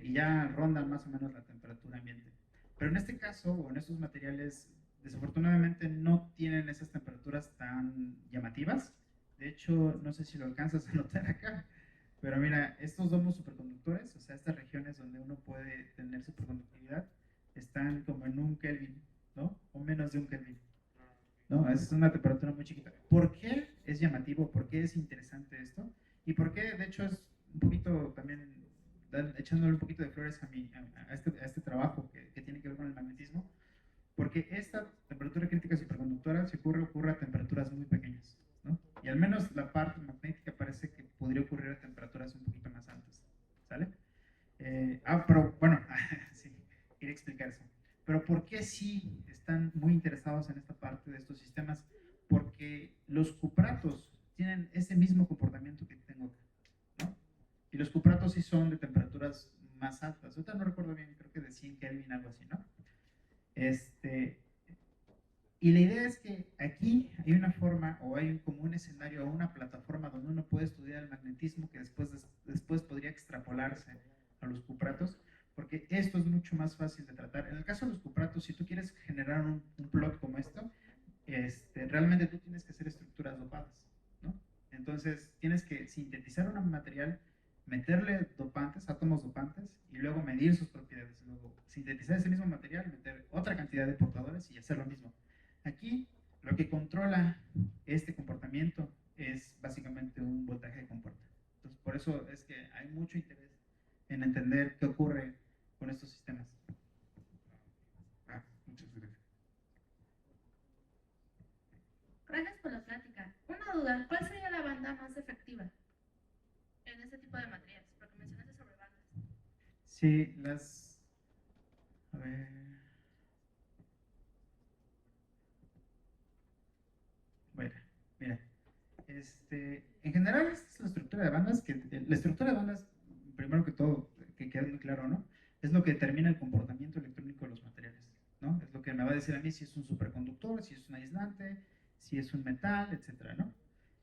Y ya rondan más o menos la temperatura ambiente. Pero en este caso, o en estos materiales, desafortunadamente no tienen esas temperaturas tan llamativas. De hecho, no sé si lo alcanzas a notar acá, pero mira, estos domos superconductores, o sea, estas regiones donde uno puede tener superconductividad, están como en 1 Kelvin, ¿no? O menos de 1 Kelvin. ¿No? Es una temperatura muy chiquita. ¿Por qué es llamativo? ¿Por qué es interesante esto? ¿Y por qué, de hecho, es un poquito también echándole un poquito de flores a este trabajo que tiene que ver con el magnetismo? Porque esta temperatura crítica superconductora se ocurre a temperaturas muy pequeñas, ¿no? Y al menos la parte magnética parece que podría ocurrir a temperaturas un poquito más altas, ¿sale? Pero bueno, sí, quería explicar eso. Pero ¿por qué sí están muy interesados en esta parte de estos sistemas? Porque los cupratos tienen ese mismo comportamiento que tengo acá, ¿no? Y los cupratos sí son de temperaturas más altas. Ahorita no recuerdo bien, creo que de 100 Kelvin, algo así, ¿no? Y la idea es que aquí hay una forma o hay como un escenario o una plataforma donde uno puede estudiar el magnetismo que después podría extrapolarse a los cupratos, porque esto es mucho más fácil de tratar. En el caso de los cupratos, si tú quieres generar un plot como esto, realmente tú tienes que hacer estructuras dopadas, ¿no? Entonces tienes que sintetizar un material, meterle dopantes, átomos dopantes, y luego medir sus propiedades. Luego sintetizar ese mismo material, meter otra cantidad de portadores y hacer lo mismo. Aquí lo que controla este comportamiento es básicamente un voltaje de compuerta. Entonces, por eso es que hay mucho interés en entender qué ocurre con estos sistemas. Muchas gracias. Gracias por la plática. Una duda, ¿cuál sería la banda más efectiva en este tipo de materiales? Porque mencionaste sobre bandas. Sí, a ver. Bueno, mira. En general, esta es la estructura de bandas. La estructura de bandas, primero que todo, que quede muy claro, ¿no? Es lo que determina el comportamiento electrónico de los materiales, ¿no? Es lo que me va a decir a mí si es un superconductor, si es un aislante, si es un metal, etcétera, ¿no?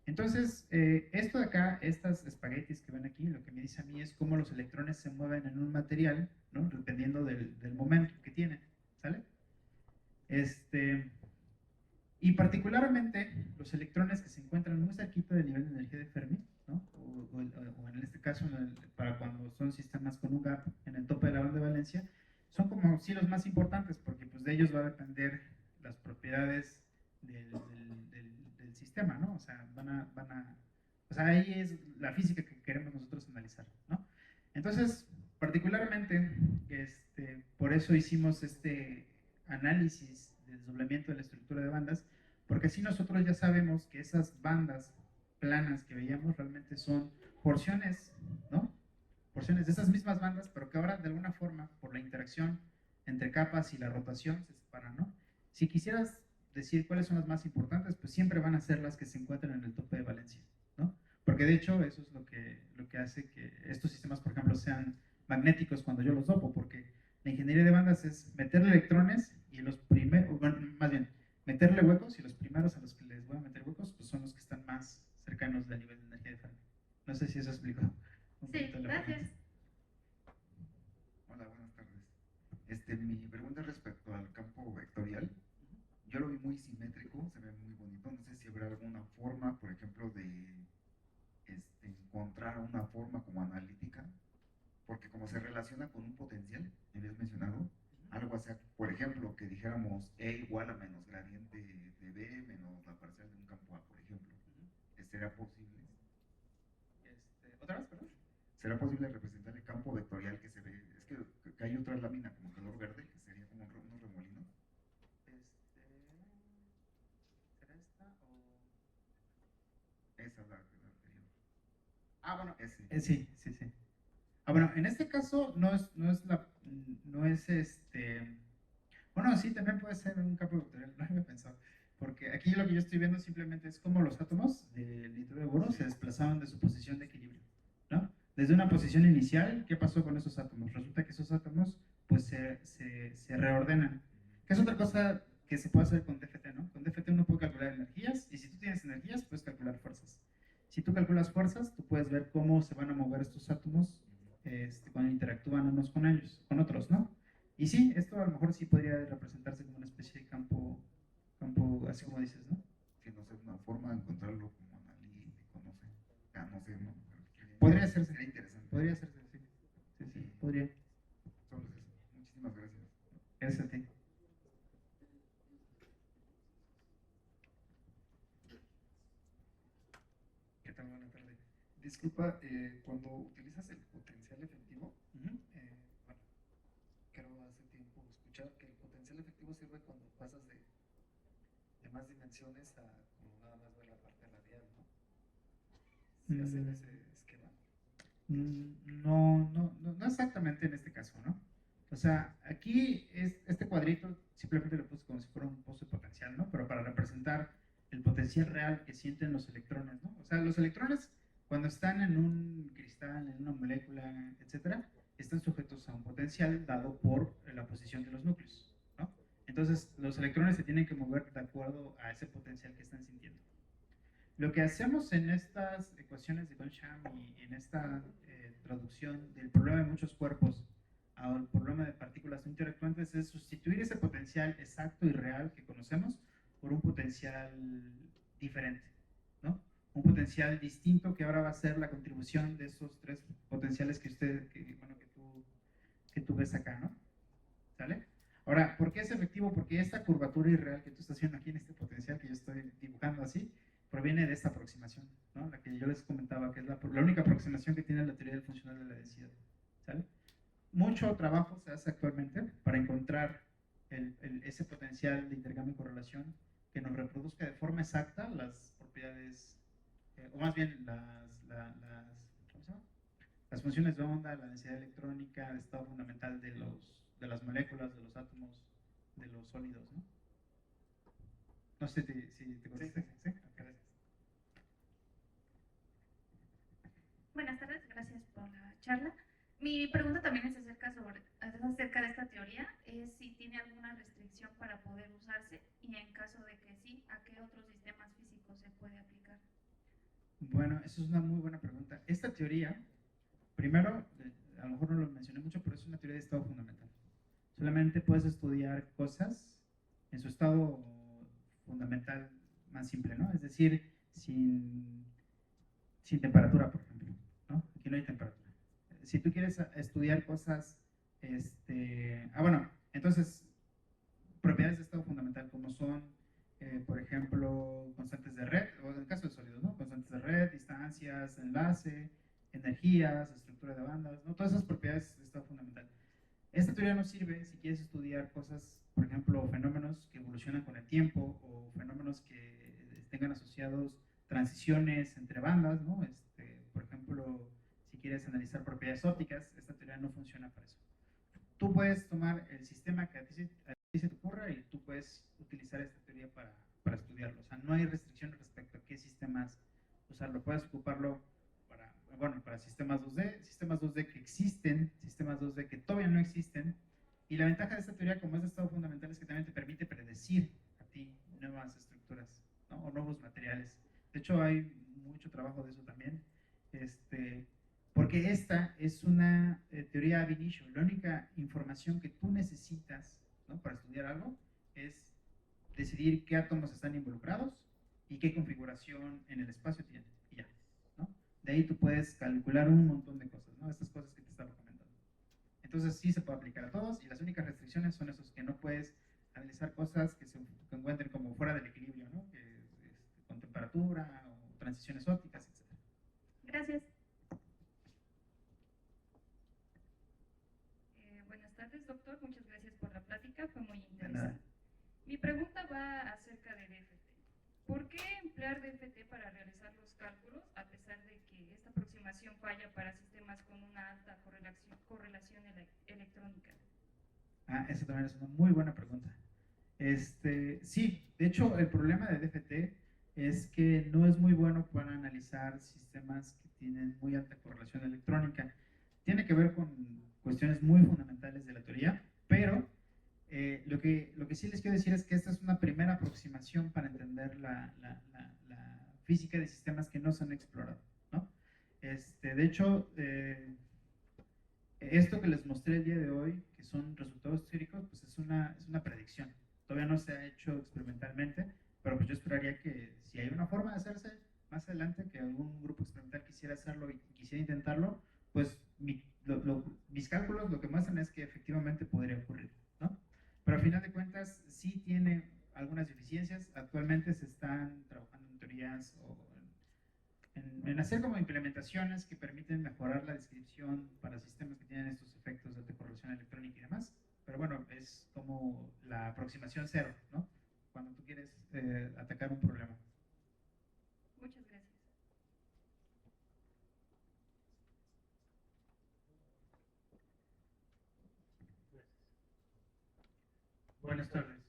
Entonces, esto de acá, estas espaguetis que ven aquí, lo que me dice a mí es cómo los electrones se mueven en un material, ¿no? Dependiendo del momento que tiene, ¿sale? Y particularmente los electrones que se encuentran muy cerquita del nivel de energía de Fermi, ¿no? o en este caso, para cuando son sistemas con un gap en el tope de la banda de valencia, son como sí los más importantes, porque pues de ellos va a depender las propiedades del sistema, ¿no? O sea, o sea, ahí es la física que queremos nosotros analizar, ¿no? Entonces, particularmente, por eso hicimos este análisis de desdoblamiento de la estructura de bandas, Porque así nosotros ya sabemos que esas bandas planas que veíamos realmente son porciones, ¿no? Porciones de esas mismas bandas, pero que ahora de alguna forma, por la interacción entre capas y la rotación, se separan, ¿no? Si quisieras decir cuáles son las más importantes, pues siempre van a ser las que se encuentran en el tope de valencia, ¿no? Porque de hecho eso es lo que hace que estos sistemas, por ejemplo, sean magnéticos cuando yo los dopo, porque la ingeniería de bandas es meterle electrones y los primeros, bueno, más bien, meterle huecos y los primeros a los que les voy a meter huecos, pues son los que están más cercanos del nivel de energía de Fermi. No sé si eso explicó un Sí, poquito la gracias. pregunta. Hola, buenas tardes. Mi pregunta es respecto al campo vectorial. Yo lo vi muy simétrico, se ve muy bonito. No sé si habrá alguna forma, por ejemplo, de encontrar una forma como analítica, porque como se relaciona con un potencial, me habías mencionado, algo así, por ejemplo, que dijéramos E igual a menos gradiente de B menos la parcial de un campo A, por ejemplo. ¿Será posible? ¿Otra vez, perdón? ¿Será posible representar el campo vectorial que se ve? Es que hay otra lámina como color verde, que sería como unos remolinos. ¿Será esta o...? Esa es la anterior. Ah, bueno, Ese. sí. Bueno, en este caso no es bueno, sí, también puede ser un campo vectorial, no había pensado, porque aquí lo que yo estoy viendo simplemente es cómo los átomos del nitruro de boro se desplazaban de su posición de equilibrio, ¿no? Desde una posición inicial, ¿qué pasó con esos átomos? Resulta que esos átomos, pues, se reordenan, que es otra cosa que se puede hacer con DFT, ¿no? Con DFT uno puede calcular energías, y si tú tienes energías, puedes calcular fuerzas. Si tú calculas fuerzas, tú puedes ver cómo se van a mover estos átomos cuando interactúan unos con ellos, con otros, ¿no? Y sí, esto a lo mejor sí podría representarse como una especie de campo así como dices, ¿no? Que no sé, una forma de encontrarlo como analítico, no sé. No sé, no. Podría hacerse. Sería interesante. Podría hacerse, sí. Sí, podría. Solo es eso. Muchísimas gracias. Gracias a ti. ¿Qué tal? Buena tarde. Disculpa, cuando utilizas el potencial efectivo, bueno, creo hace tiempo escuchar que el potencial efectivo sirve cuando pasas de más dimensiones a como nada más ver la parte radial, ¿no? ¿Se hace en ese esquema? No exactamente en este caso, ¿no? O sea, aquí este cuadrito simplemente lo puse como si fuera un pozo de potencial, ¿no? Pero para representar el potencial real que sienten los electrones, ¿no? O sea, los electrones cuando están en un cristal, en una molécula, etcétera, están sujetos a un potencial dado por la posición de los núcleos, ¿no? Entonces, los electrones se tienen que mover de acuerdo a ese potencial que están sintiendo. Lo que hacemos en estas ecuaciones de Gonsham y en esta traducción del problema de muchos cuerpos al problema de partículas no interactuantes es sustituir ese potencial exacto y real que conocemos por un potencial diferente, ¿no? Un potencial distinto que ahora va a ser la contribución de esos tres potenciales que tú ves acá, ¿no? ¿Sale? Ahora, ¿por qué es efectivo? Porque esta curvatura irreal que tú estás viendo aquí en este potencial que yo estoy dibujando así, proviene de esta aproximación, ¿no? La que yo les comentaba, que es la única aproximación que tiene la teoría del funcional de la densidad, ¿sale? Mucho trabajo se hace actualmente para encontrar ese potencial de intercambio y correlación que nos reproduzca de forma exacta las propiedades, o más bien ¿cómo se llama? Las funciones de onda, la densidad electrónica, el estado fundamental de las moléculas, de los átomos, de los sólidos, ¿no? No sé si te contesté. Sí. Gracias. Buenas tardes, gracias por la charla. Mi pregunta también es acerca de esta teoría, es si tiene alguna restricción para poder usarse y en caso de que sí, ¿a qué otros sistemas físicos se puede aplicar? Bueno, eso es una muy buena pregunta. Esta teoría, primero, a lo mejor no lo mencioné mucho, pero es una teoría de estado fundamental. Solamente puedes estudiar cosas en su estado fundamental más simple, ¿no? Es decir, sin temperatura, por ejemplo, ¿no? Aquí no hay temperatura. Si tú quieres estudiar cosas, bueno, entonces, propiedades de estado fundamental como son, por ejemplo, constantes de red, o en el caso de sólidos, ¿no? Constantes de red, distancias, enlace, energías, estructura de bandas, ¿no? Todas esas propiedades de estado fundamental. Esta teoría nos sirve si quieres estudiar cosas, por ejemplo, fenómenos que evolucionan con el tiempo o fenómenos que tengan asociados transiciones entre bandas, ¿no? Por ejemplo, si quieres analizar propiedades ópticas, esta teoría no funciona para eso. Tú puedes tomar el sistema que a ti se te ocurra y tú puedes utilizar esta teoría para estudiarlo. O sea, no hay restricción respecto a qué sistemas usarlo. Puedes ocuparlo para sistemas 2D que existen, sistemas 2D que todavía no existen. Y la ventaja de esta teoría, como es de estado fundamental, es que también te permite predecir a ti nuevas estructuras, ¿no? O nuevos materiales. De hecho, hay mucho trabajo de eso también. Porque esta es una teoría ab initio. La única información que tú necesitas, ¿no?, para estudiar algo es decidir qué átomos están involucrados y qué configuración en el espacio tienen. Y ya, ¿no? De ahí tú puedes calcular un montón de cosas, ¿no? Estas cosas que te estaba comentando. Entonces sí se puede aplicar a todos y las únicas restricciones son esos que no puedes analizar cosas que se encuentren como fuera del equilibrio, ¿no? Con temperatura o transiciones ópticas, etc. Gracias. Buenas tardes, doctor. Muchas gracias por la plática. Fue muy interesante. Mi pregunta va acerca de DFT. ¿Por qué emplear DFT para realizar los cálculos a pesar de que esta aproximación falla para sistemas con una alta correlación electrónica? Esa también es una muy buena pregunta. Sí, de hecho, el problema de DFT es que no es muy bueno para analizar sistemas que tienen muy alta correlación electrónica. Tiene que ver con cuestiones muy fundamentales de la teoría, pero lo que sí les quiero decir es que esta es una primera aproximación para entender la física de sistemas que no se han explorado, ¿no? De hecho, esto que les mostré el día de hoy, que son resultados teóricos, pues es una predicción. Todavía no se ha hecho experimentalmente, pero pues yo esperaría que si hay una forma de hacerse más adelante, que algún grupo experimental quisiera hacerlo y quisiera intentarlo, pues mis cálculos lo que muestran es que efectivamente podría ocurrir, ¿no? Pero al final de cuentas sí tiene algunas deficiencias. Actualmente se están trabajando en teorías o en hacer como implementaciones que permiten mejorar la descripción para sistemas que tienen estos efectos de alta correlación electrónica y demás. Pero bueno, es como la aproximación cero, ¿no? Cuando tú quieres atacar un problema. Muchas gracias. Buenas tardes.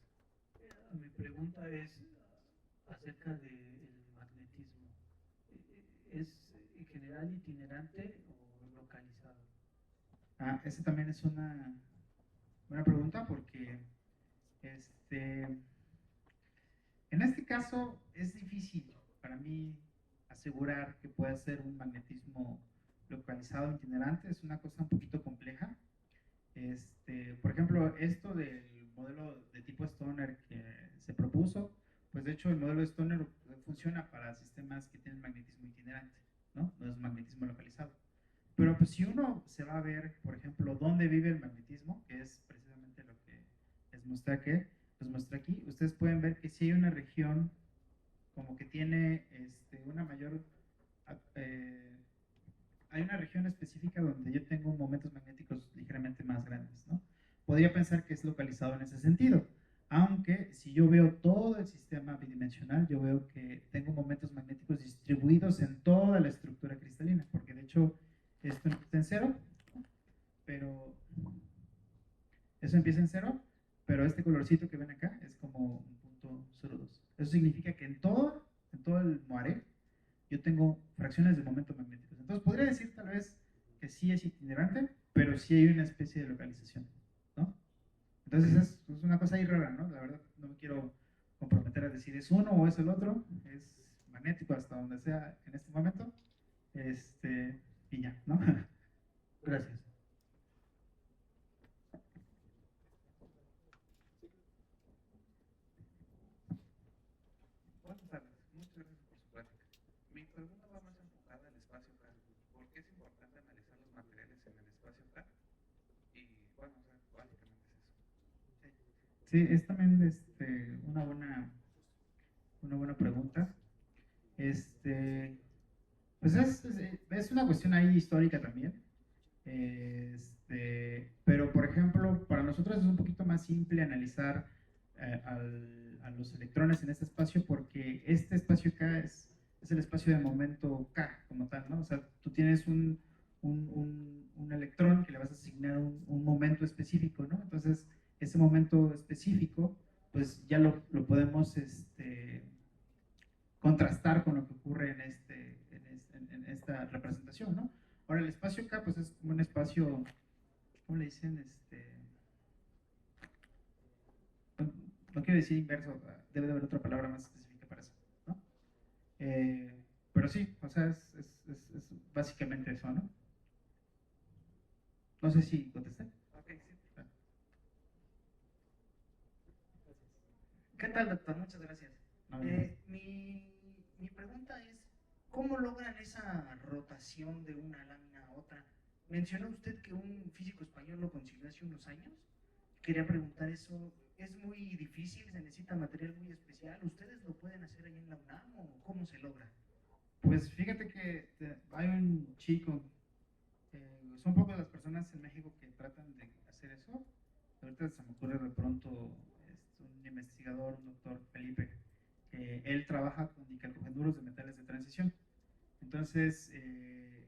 Mi pregunta es acerca del magnetismo. ¿Es en general itinerante o localizado? Esa también es una buena pregunta porque en este caso es difícil para mí asegurar que pueda ser un magnetismo localizado itinerante. Es una cosa un poquito compleja. Por ejemplo, esto del modelo de tipo Stoner que se propuso, pues de hecho el modelo de Stoner funciona para sistemas que tienen magnetismo itinerante, ¿no? No es magnetismo localizado. Pero pues si uno se va a ver, por ejemplo, dónde vive el magnetismo, que es precisamente lo que les mostré aquí, ustedes pueden ver que si hay una región como que tiene una mayor... hay una región específica donde yo tengo momentos magnéticos ligeramente más grandes, ¿no? Podría pensar que es localizado en ese sentido, aunque si yo veo todo el sistema bidimensional, yo veo que tengo momentos magnéticos distribuidos en toda la estructura cristalina, porque de hecho esto empieza en cero, pero eso empieza en cero, pero este colorcito que ven acá es como un punto 0,2. Eso significa que en todo el moaré yo tengo fracciones de momento magnéticos. Entonces podría decir tal vez que sí es itinerante, pero sí hay una especie de localización, ¿no? Entonces es una cosa ahí rara, ¿no? La verdad no me quiero comprometer a decir es uno o es el otro, es magnético hasta donde sea en este momento, y ya, ¿no? Gracias. Buenas tardes, muchas gracias por su plática. Mi pregunta va más enfocada al espacio K. ¿Por qué es importante analizar los materiales en el espacio K? Y bueno, o sea, básicamente es eso. Sí, es también una buena pregunta. Pues es una cuestión ahí histórica también. Pero, por ejemplo, para nosotros es un poquito más simple analizar a los electrones en este espacio porque este espacio K es el espacio de momento K como tal, ¿no? O sea, tú tienes un electrón que le vas a asignar un momento específico, ¿no? Entonces, ese momento específico, pues ya lo podemos contrastar con lo que ocurre en esta representación, ¿no? Ahora, el espacio K, pues es como un espacio, ¿cómo le dicen? No quiero decir inverso, debe de haber otra palabra más específica para eso, ¿no? Pero sí, o sea, es básicamente eso, ¿no? No sé si contesté. Ok, sí. ¿Qué tal, doctor? Muchas gracias. No, Mi pregunta es, ¿cómo logran esa rotación de una lámina a otra? Mencionó usted que un físico español lo consiguió hace unos años. Quería preguntar eso. ¿Es muy difícil? ¿Se necesita material muy especial? ¿Ustedes lo pueden hacer ahí en la UNAM o cómo se logra? Pues fíjate que hay un chico, son pocas las personas en México que tratan de hacer eso. Ahorita se me ocurre de pronto un investigador, un doctor Felipe, él trabaja con dicalcogenuros de metales de transición. Entonces,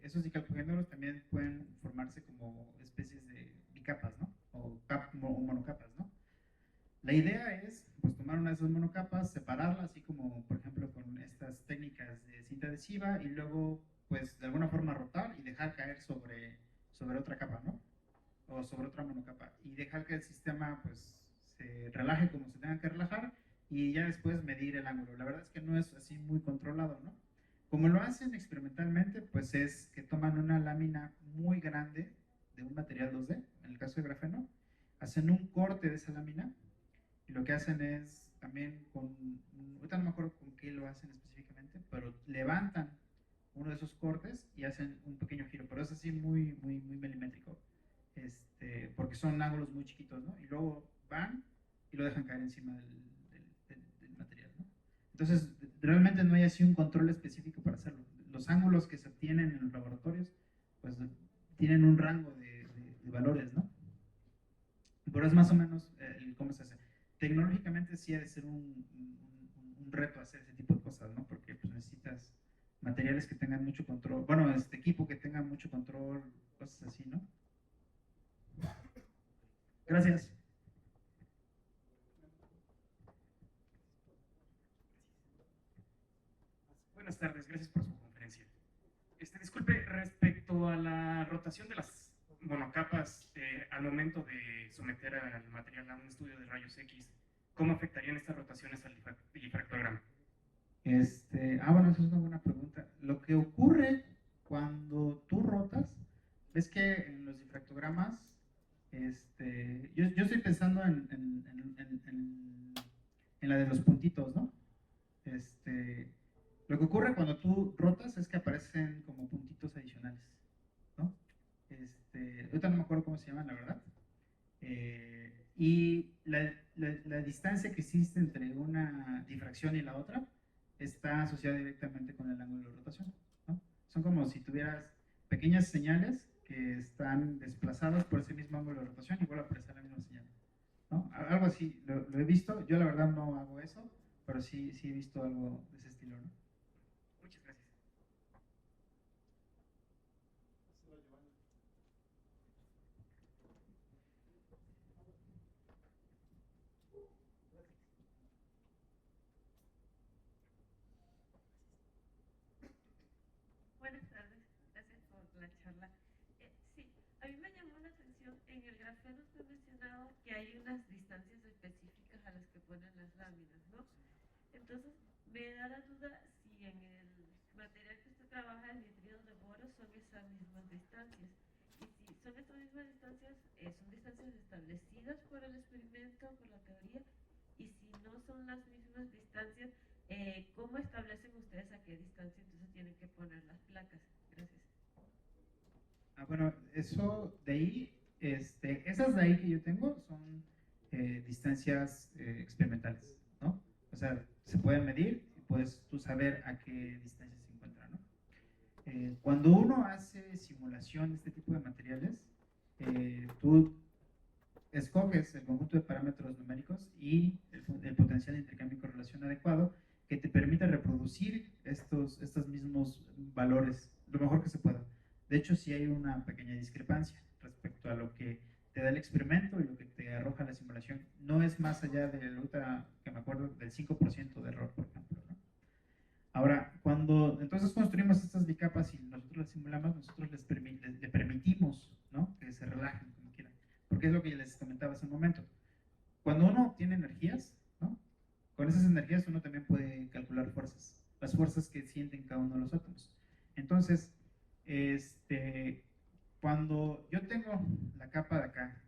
esos dicalcogenuros también pueden formarse como especies de bicapas, ¿no? O monocapas, ¿no? La idea es, pues, tomar una de esas monocapas, separarla, así como, por ejemplo, con estas técnicas de cinta adhesiva, y luego, pues, de alguna forma rotar y dejar caer sobre otra capa, ¿no? O sobre otra monocapa, y dejar que el sistema, pues, se relaje como se tenga que relajar, y ya después medir el ángulo. La verdad es que no es así muy controlado, ¿no? Como lo hacen experimentalmente, pues es que toman una lámina muy grande de un material 2D, en el caso de grafeno, hacen un corte de esa lámina, y lo que hacen es también ahorita no me acuerdo con qué lo hacen específicamente, pero levantan uno de esos cortes y hacen un pequeño giro, pero es así muy, muy, muy milimétrico, porque son ángulos muy chiquitos, ¿no? Y luego van y lo dejan caer encima del material, ¿no? Entonces, realmente no hay así un control específico para hacerlo. Los ángulos que se obtienen en los laboratorios, pues tienen un rango de valores, ¿no? Pero es más o menos cómo se hace. Tecnológicamente sí ha de ser un reto hacer ese tipo de cosas, ¿no? Porque pues necesitas materiales que tengan mucho control, bueno, equipo que tenga mucho control, cosas así, ¿no? Gracias. Buenas tardes, gracias por su conferencia. Disculpe, respecto a la rotación de las monocapas al momento de someter al material a un estudio de rayos X, ¿cómo afectarían estas rotaciones al difractograma? Bueno, esa es una buena pregunta. Lo que ocurre cuando tú rotas, ves que en los difractogramas, yo estoy pensando en la de los puntitos, ¿no? Lo que ocurre cuando tú rotas es que aparecen como puntitos adicionales, ¿no? Ahorita no me acuerdo cómo se llaman, la verdad. Y la distancia que existe entre una difracción y la otra está asociada directamente con el ángulo de rotación, ¿no? Son como si tuvieras pequeñas señales que están desplazadas por ese mismo ángulo de rotación y vuelve a aparecer la misma señal, ¿no? Algo así, lo he visto. Yo la verdad no hago eso, pero sí he visto algo de ese estilo, ¿no? Muchas gracias. Buenas tardes, gracias por la charla. Sí, a mí me llamó la atención, en el grafeno usted ha mencionado que hay unas distancias específicas a las que ponen las láminas, ¿no? Entonces, me da la duda si en el material que usted trabaja, el nitrido de boro, son esas mismas distancias. Y si son estas mismas distancias, son distancias establecidas por el experimento, por la teoría, y si no son las mismas distancias, ¿cómo establecen ustedes a qué distancia entonces tienen que poner las placas? Gracias. Bueno, eso de ahí, esas de ahí que yo tengo son distancias experimentales, ¿no? O sea, se pueden medir y puedes tú saber a qué distancia se encuentra, ¿no? Cuando uno hace simulación de este tipo de materiales, tú escoges el conjunto de parámetros numéricos y el potencial de intercambio y correlación adecuado que te permite reproducir estos mismos valores lo mejor que se pueda. De hecho, sí hay una pequeña discrepancia respecto a lo que te da el experimento y lo que te arroja la simulación. No es más allá de la ruta, que me acuerdo, del 5% de error, por ejemplo, ¿no? Ahora, cuando entonces construimos estas bicapas y nosotros las simulamos, nosotros le permitimos, ¿no?, que se relajen como quieran. Porque es lo que les comentaba hace un momento. Cuando uno tiene energías, ¿no?, con esas energías uno también puede calcular fuerzas, las fuerzas que sienten cada uno de los átomos. Entonces, cuando yo tengo la capa de acá,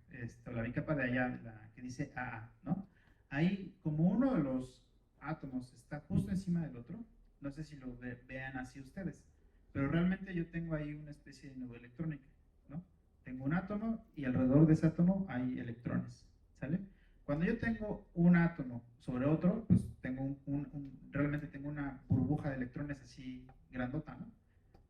la bicapa de allá, la que dice AA, ¿no?, ahí, como uno de los átomos está justo encima del otro, no sé si lo vean así ustedes, pero realmente yo tengo ahí una especie de nube electrónica, ¿no? Tengo un átomo y alrededor de ese átomo hay electrones, ¿sale? Cuando yo tengo un átomo sobre otro, pues tengo realmente tengo una burbuja de electrones así grandota, ¿no?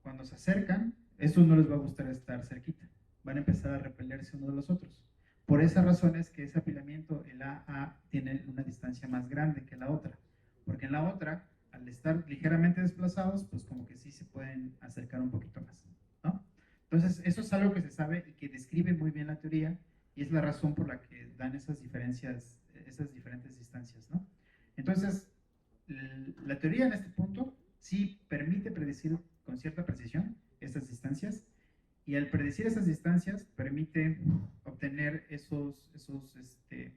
Cuando se acercan, estos no les va a gustar estar cerquita, van a empezar a repelerse uno de los otros. Por esa razón es que ese apilamiento, el AA, tiene una distancia más grande que la otra, porque en la otra, al estar ligeramente desplazados, pues como que sí se pueden acercar un poquito más, ¿no? Entonces, eso es algo que se sabe y que describe muy bien la teoría, y es la razón por la que dan esas diferencias, esas diferentes distancias, ¿no? Entonces, la teoría en este punto sí permite predecir con cierta precisión estas distancias, y al predecir esas distancias permite obtener esos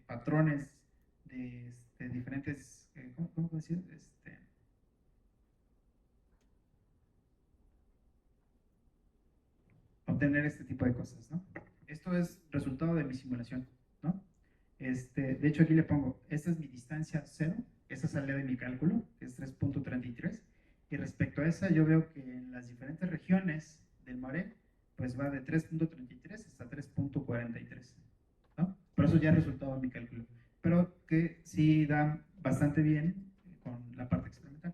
patrones de diferentes, ¿cómo puedo decir? Obtener este tipo de cosas, ¿no? Esto es resultado de mi simulación, ¿no? De hecho, aquí le pongo, esta es mi distancia 0, esta sale de mi cálculo, que es 3.33, y respecto a esa yo veo que en las diferentes regiones del mare, pues va de 3.33 hasta 3.43, ¿no? Pero eso ya es resultado de mi cálculo, pero que sí da bastante bien con la parte experimental.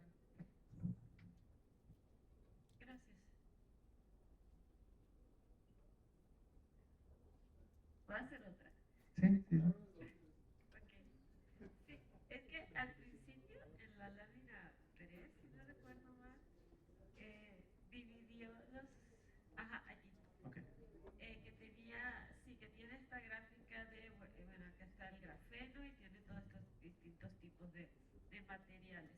Gracias. ¿Puedo hacer otra? Sí, sí. Ok. Sí, es que al principio en la lámina 3, si no recuerdo mal, dividió los... Ajá, allí. Okay. Que tenía, sí, que tiene esta gráfica de, bueno, acá está el grafeno y tiene todos estos distintos tipos de materiales.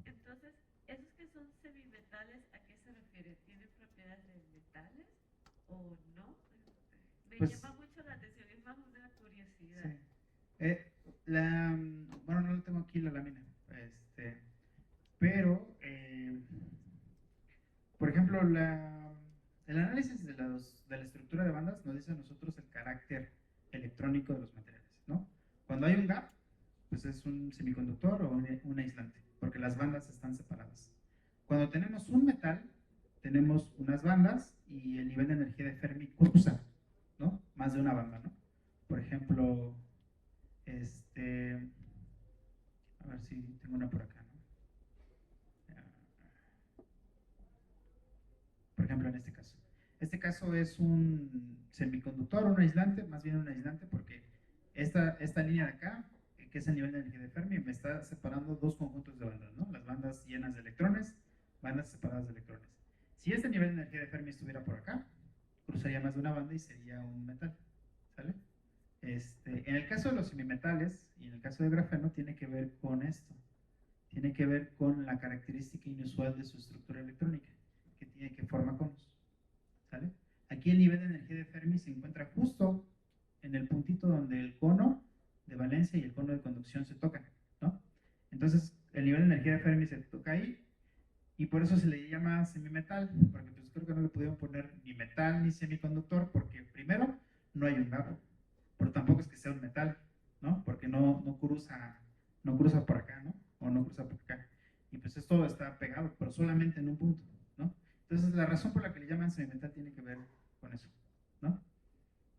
Entonces, ¿esos que son semimetales, a qué se refiere? ¿Tienen propiedades de metales o no? Me Pues, llama mucho la atención, es más una curiosidad. Sí. Bueno, no tengo aquí la lámina, pero, por ejemplo, el análisis de la estructura de bandas nos dice a nosotros el carácter electrónico de los materiales, ¿no? Cuando hay un gap, pues es un semiconductor o un aislante, porque las bandas están separadas. Cuando tenemos un metal, tenemos unas bandas y el nivel de energía de Fermi cruza, ¿no?, más de una banda, ¿no? Por ejemplo, a ver si tengo una por acá, ¿no? Por ejemplo, en este caso. Este caso es un semiconductor, un aislante, más bien un aislante, porque esta línea de acá, que es el nivel de energía de Fermi, me está separando dos conjuntos de bandas, ¿no? Las bandas llenas de electrones, bandas separadas de electrones. Si este nivel de energía de Fermi estuviera por acá, cruzaría más de una banda y sería un metal, ¿sale? En el caso de los semimetales y en el caso del grafeno tiene que ver con esto, tiene que ver con la característica inusual de su estructura electrónica, que forma conos, ¿sale? Aquí el nivel de energía de Fermi se encuentra justo en el puntito donde el cono de valencia y el cono de conducción se tocan, ¿no? Entonces el nivel de energía de Fermi se toca ahí, y por eso se le llama semimetal, porque pues creo que no le pudieron poner ni metal ni semiconductor, porque primero no hay un gap, pero tampoco es que sea un metal, ¿no? Porque no cruza por acá, ¿no? O no cruza por acá. Y pues esto está pegado, pero solamente en un punto, ¿no? Entonces la razón por la que le llaman semimetal tiene que ver con eso, ¿no?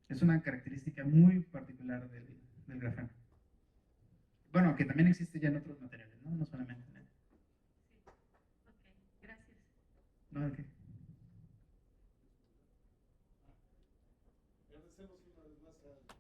Es una característica muy particular del grafeno. Bueno, que también existe ya en otros materiales, ¿no? No solamente en él. Sí, ok, gracias. No, ¿de qué? agradecemos una vez más a